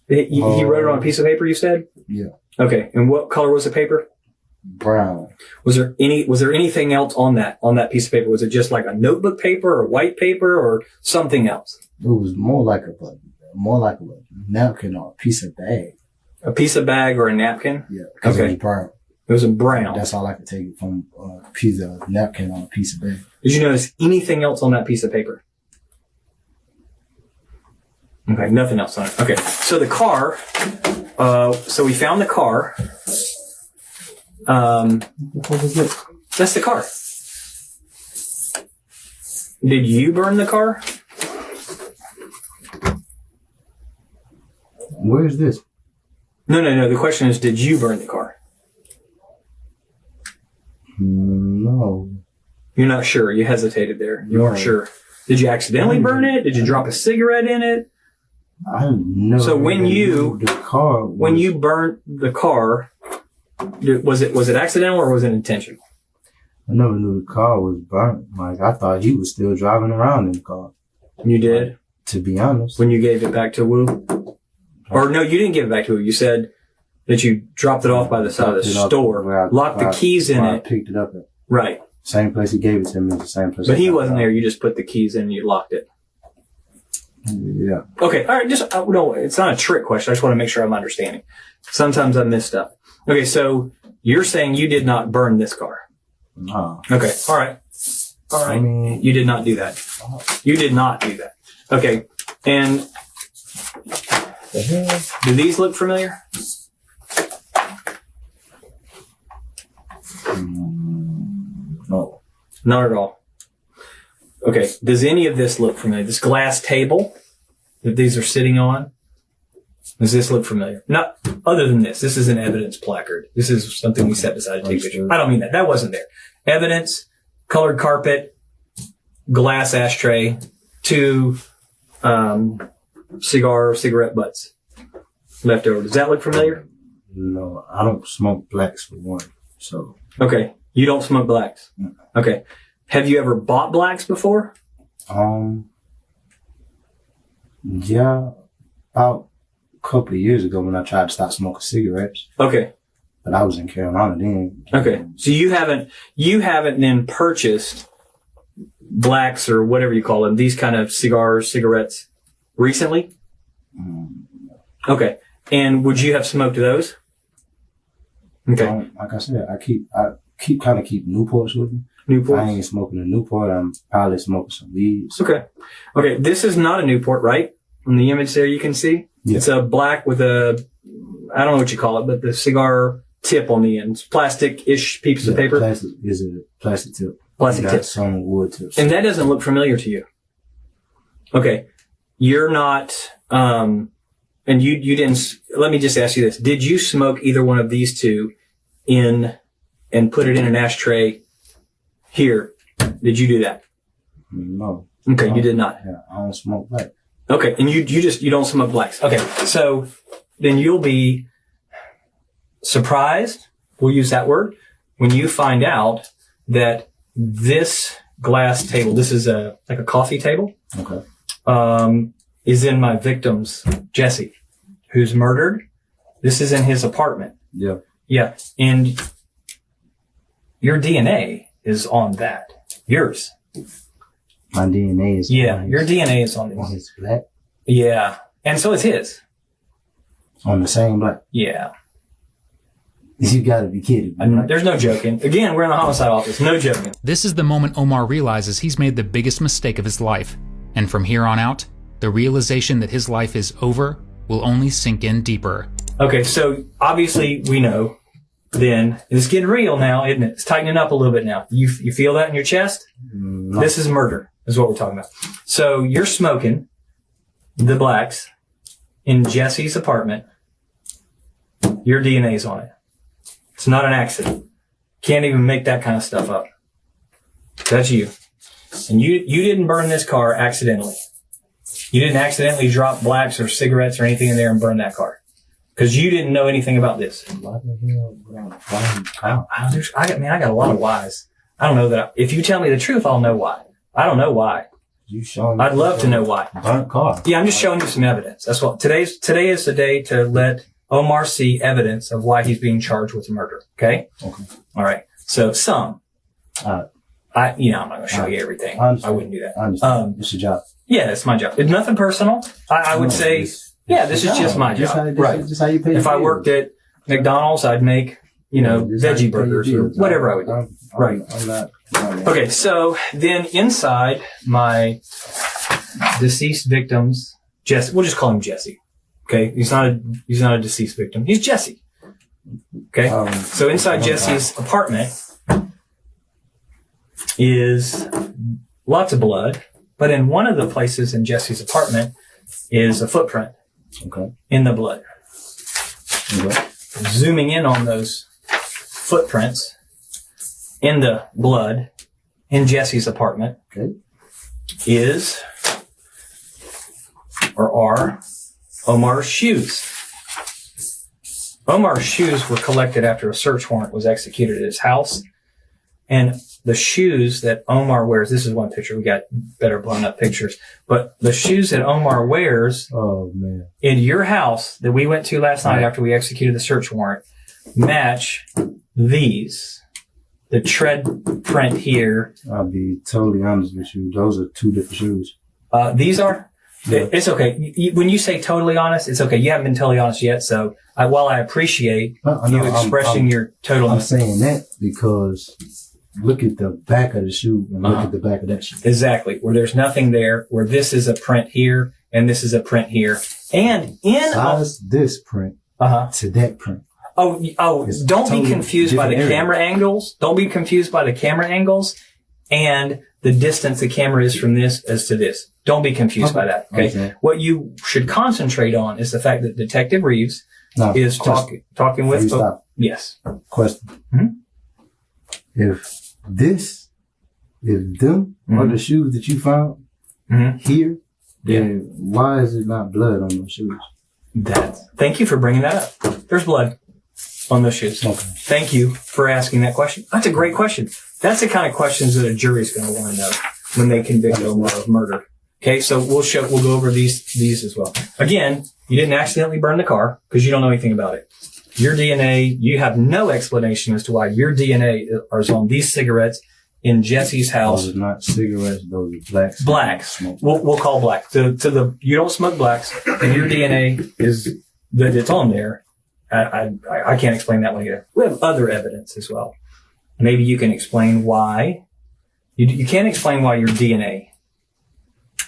He wrote it on a piece of paper, you said? Yeah. Okay. And what color was the paper? Brown. Was there anything else on that piece of paper? Was it just like a notebook paper or white paper or something else? It was more like a napkin or a piece of bag. A piece of bag or a napkin? Yeah. Because it was brown. It was a brown. That's all I could take it from a piece of napkin on a piece of bag. Did you notice anything else on that piece of paper? Okay, nothing else on it. Okay, so the car, So we found the car. What was it? That's the car. Did you burn the car? Where is this? No. The question is, did you burn the car? No. You're not sure. You hesitated there. You weren't No. sure. Did you accidentally burn it? Did you drop a cigarette in it? I know. So when you burnt the car, was it accidental or was it intentional? I never knew the car was burnt. Like, I thought he was still driving around in the car. You did? To be honest. When you gave it back to Wu? Or no, you didn't give it back to Wu. You said that you dropped it off by the side of the store, locked the keys in it. I picked it up at. Right. Same place he gave it to me, the same place. But he wasn't there. You just put the keys in and you locked it. Yeah. Okay. All right. Just, no, it's not a trick question. I just want to make sure I'm understanding. Sometimes I miss stuff. Okay. So you're saying you did not burn this car. No. Okay. All right. I mean, You did not do that. You did not do that. Okay. And the hell? do these look familiar? No. Not at all. Okay. Does any of this look familiar? This glass table that these are sitting on, does this look familiar? Not other than this. This is an evidence placard. This is something we set beside to take pictures. I don't mean that. That wasn't there. Evidence, colored carpet, glass ashtray, 2 cigarette butts left over. Does that look familiar? No, I don't smoke blacks for one. So. Okay. You don't smoke blacks. Okay. Have you ever bought blacks before? Yeah, about a couple of years ago when I tried to stop smoking cigarettes. Okay. But I was in Carolina then. Okay. So you haven't then purchased blacks or whatever you call them, these kind of cigarettes recently? Okay. And would you have smoked those? Okay. Like I said, I keep Newports with me. If I ain't smoking a Newport, I'm probably smoking some weeds. Okay. Okay. This is not a Newport, right? In the image there you can see? Yeah. It's a black with a, I don't know what you call it, but the cigar tip on the end. It's plastic-ish piece of paper. Is a plastic tip. Plastic tip. Some wood tips. And that doesn't look familiar to you. Okay. You're not, and you didn't, let me just ask you this. Did you smoke either one of these two and put it in an ashtray here? Did you do that? No. Okay, you did not. Yeah, I don't smoke black. Okay, and you don't smoke blacks. Okay, so then you'll be surprised, we'll use that word, when you find out that this glass table, this is like a coffee table. Okay. Is in my victim's, Jesse, who's murdered. This is in his apartment. Yeah. Yeah. And your DNA is on that. Yours. My DNA is on your DNA is on his black? Yeah. And so is his. On the same black? Yeah. You gotta be kidding me. Right? There's no joking. Again, we're in the homicide office. No joking. This is the moment Omar realizes he's made the biggest mistake of his life. And from here on out, the realization that his life is over will only sink in deeper. Okay, so obviously we know then it's getting real now, isn't it? It's tightening up a little bit now. You feel that in your chest? No. This is murder, is what we're talking about. So you're smoking the blacks in Jesse's apartment. Your DNA's on it. It's not an accident. Can't even make that kind of stuff up. That's you. And you didn't burn this car accidentally. You didn't accidentally drop blacks or cigarettes or anything in there and burn that car. Because you didn't know anything about this. Why the hell? I got a lot of whys. I don't know that. If you tell me the truth, I'll know why. I don't know why. I'd love to know why. Burnt car. Yeah, I'm just showing you some evidence. That's what today is the day to let Omar see evidence of why he's being charged with murder. Okay? Okay. All right. So some. I'm not going to show you everything. I wouldn't do that. I understand. It's your job. Yeah, it's my job. It's nothing personal. I would say, this is just my job. Right. Just how you pay. If I worked at McDonald's, I'd make, veggie burgers or whatever I would do. Right. I'm not. Okay. So then inside my deceased victim's, Jesse, we'll just call him Jesse. Okay. He's not a deceased victim. He's Jesse. Okay. So inside Jesse's apartment is lots of blood, but in one of the places in Jesse's apartment is a footprint. Okay. In the blood. Okay. Zooming in on those footprints in the blood in Jesse's apartment is or are Omar's shoes. Omar's shoes were collected after a search warrant was executed at his house. And the shoes that Omar wears, this is one picture. We got better blown up pictures. But the shoes that Omar wears in your house that we went to last night after we executed the search warrant match these. The tread print here. I'll be totally honest with you. Those are two different shoes. These are? Yeah. It's okay. When you say totally honest, it's okay. You haven't been totally honest yet. So while I appreciate you expressing your total I'm saying that because look at the back of the shoe and look at the back of that shoe. Exactly. Where there's nothing there, where this is a print here and this is a print here. And this print to that print. Don't be confused by the camera angles. Don't be confused by the camera angles and the distance the camera is from this as to this. Don't be confused by that. Okay? What you should concentrate on is the fact that Detective Reeves is talking with. Yes. Question. Mm-hmm. If them are the shoes that you found here, then why is it not blood on those shoes? Thank you for bringing that up. There's blood on those shoes. Okay. Thank you for asking that question. That's a great question. That's the kind of questions that a jury's going to want to know when they convict Omar of murder. Okay, so we'll go over these as well. Again, you didn't accidentally burn the car because you don't know anything about it. Your DNA, you have no explanation as to why your DNA is on these cigarettes in Jesse's house. Those are not cigarettes, those are blacks. Blacks. We'll call black. You don't smoke blacks, and your DNA is that it's on there. I can't explain that one either. We have other evidence as well. Maybe you can explain why. You can't explain why your DNA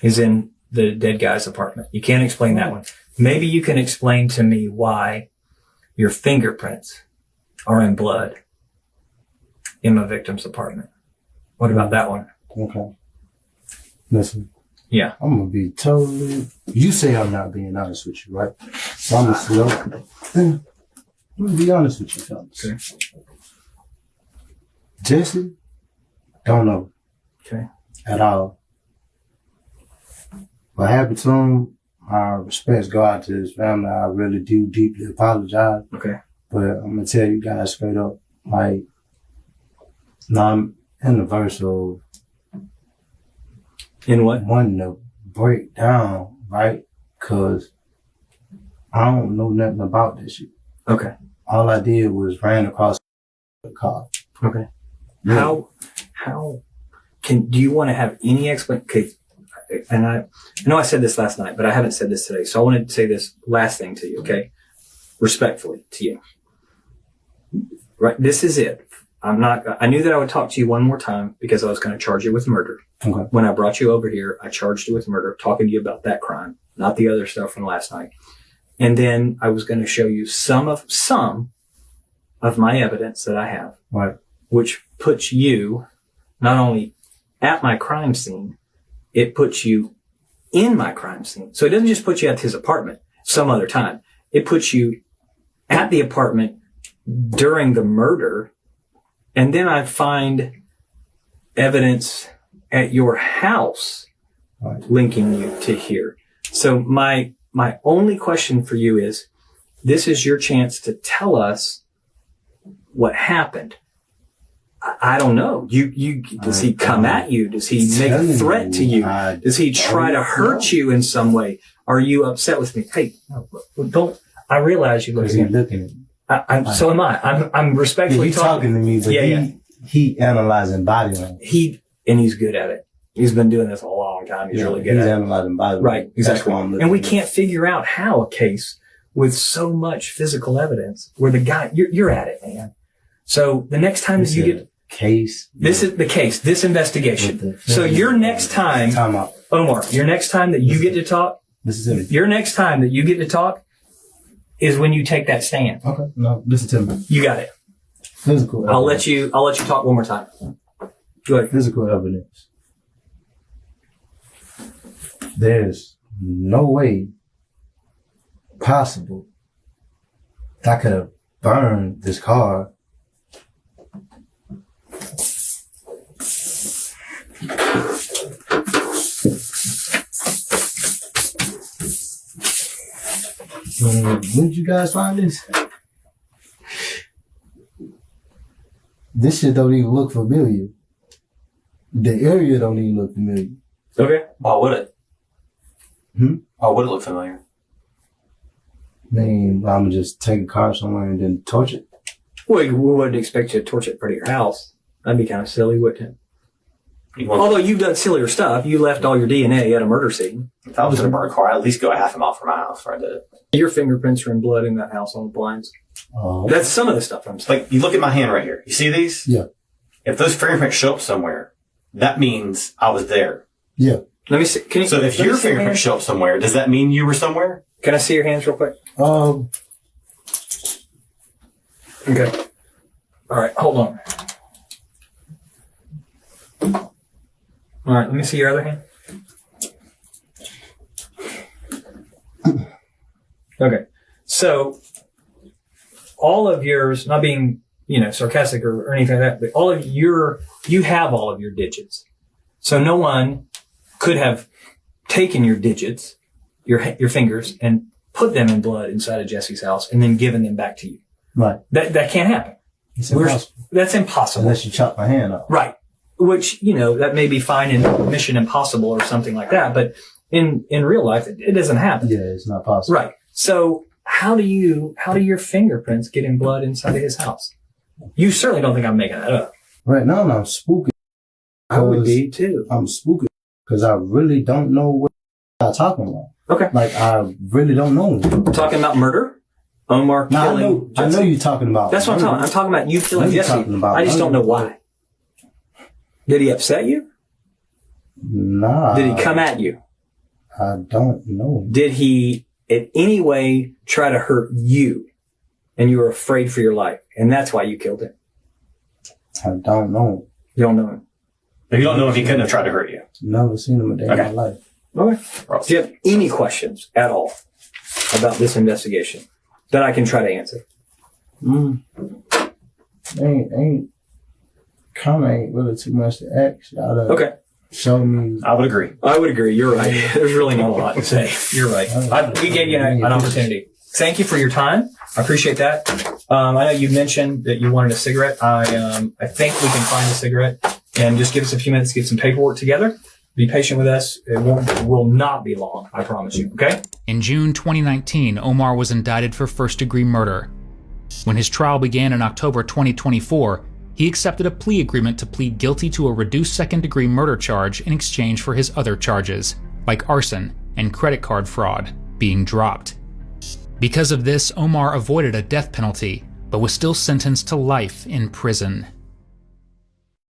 is in the dead guy's apartment. You can't explain that one. Maybe you can explain to me why your fingerprints are in blood in my victim's apartment. What about that one? Okay. Listen. Yeah. I'm going to be totally... You say I'm not being honest with you, right? So I'm going to be honest with you, fellas. Okay. Jesse, don't know. Okay. At all. What happened to him, our respects go out to his family. I really do deeply apologize. Okay. But I'm going to tell you guys straight up, like, I'm in the verse of... In what? Wanting to break down, right? Because I don't know nothing about this shit. Okay. All I did was ran across the car. Okay. Yeah. How do you want to have any explanation? Okay. And I know I said this last night, but I haven't said this today. So I wanted to say this last thing to you, okay? Respectfully to you. Right. This is it. I knew that I would talk to you one more time because I was going to charge you with murder. Okay. When I brought you over here, I charged you with murder, talking to you about that crime, not the other stuff from last night. And then I was going to show you some of my evidence that I have, right, which puts you not only at my crime scene, it puts you in my crime scene. So it doesn't just put you at his apartment some other time. It puts you at the apartment during the murder. And then I find evidence at your house linking you to here. So my only question for you is, this is your chance to tell us what happened. I don't know. Does he come at you? Does he make a threat to you? Does he try to hurt you in some way? Are you upset with me? Hey, don't. I realize you look at me. So am I. I'm respectfully talking to me, but he analyzing body language. He's good at it. He's been doing this a long time. He's really good at it. He's analyzing body language. Right, exactly. And we can't figure out how a case with so much physical evidence where the guy, you're at it, man. So the next time that you get case, this is the case, this investigation. So your next time, Omar, your next time that you get to talk, your next time that you get to talk, is when you take that stand. Okay. No, listen to me. You got it. Physical evidence. I'll let you talk one more time. Go ahead. Physical evidence. There's no way possible that I could have burned this car. When did you guys find this? This shit don't even look familiar. The area don't even look familiar. Okay. Why would it? Hmm? Why would it look familiar? I mean, I'm just take a car somewhere and then torch it. Well, we wouldn't expect you to torch it in front of your house. That'd be kind of silly, wouldn't it? Although you've done sillier stuff. You left all your DNA at a murder scene. If I was in a burnt car, I'd at least go a half a mile from my house before I did it. Your fingerprints are in blood in that house on the blinds. That's some of the stuff I'm saying. Like, you look at my hand right here. You see these? Yeah. If those fingerprints show up somewhere, that means I was there. Yeah. Let me see. So if your fingerprints show up somewhere, does that mean you were somewhere? Can I see your hands real quick? Okay. All right. Hold on. All right. Let me see your other hand. Okay. So all of yours, not being, sarcastic or anything like that, but you have all of your digits. So no one could have taken your digits, your fingers, and put them in blood inside of Jesse's house and then given them back to you. Right. That can't happen. It's impossible. That's impossible. Unless you chop my hand off. Right. Which, that may be fine in Mission Impossible or something like that, but in real life, it doesn't happen. Yeah, it's not possible. Right. So how do your fingerprints get in blood inside of his house? You certainly don't think I'm making that up. Right now, I'm spooky. I would be too. I'm spooky because I really don't know what I'm talking about. Okay. Like, I really don't know. Talking about murder? Omar killing I know you're talking about. That's what I'm talking about. I'm talking about you killing Jesse. I just don't know why. Did he upset you? Nah. Did he come at you? I don't know. Did he in any way try to hurt you and you were afraid for your life and that's why you killed him? I don't know. You don't know him? You don't know if he couldn't have tried to hurt you. Never seen him a day in my life. Okay. Do you have any questions at all about this investigation that I can try to answer? Ain't really too much to ask. Okay. Show me. I would agree. You're right. There's really not a lot to say. You're right. We gave you an opportunity. Thank you for your time. I appreciate that. I know you mentioned that you wanted a cigarette. I think we can find a cigarette and just give us a few minutes to get some paperwork together. Be patient with us. It will not be long. I promise you. Okay? In June 2019, Omar was indicted for first-degree murder. When his trial began in October 2024, he accepted a plea agreement to plead guilty to a reduced second-degree murder charge in exchange for his other charges, like arson and credit card fraud, being dropped. Because of this, Omar avoided a death penalty, but was still sentenced to life in prison.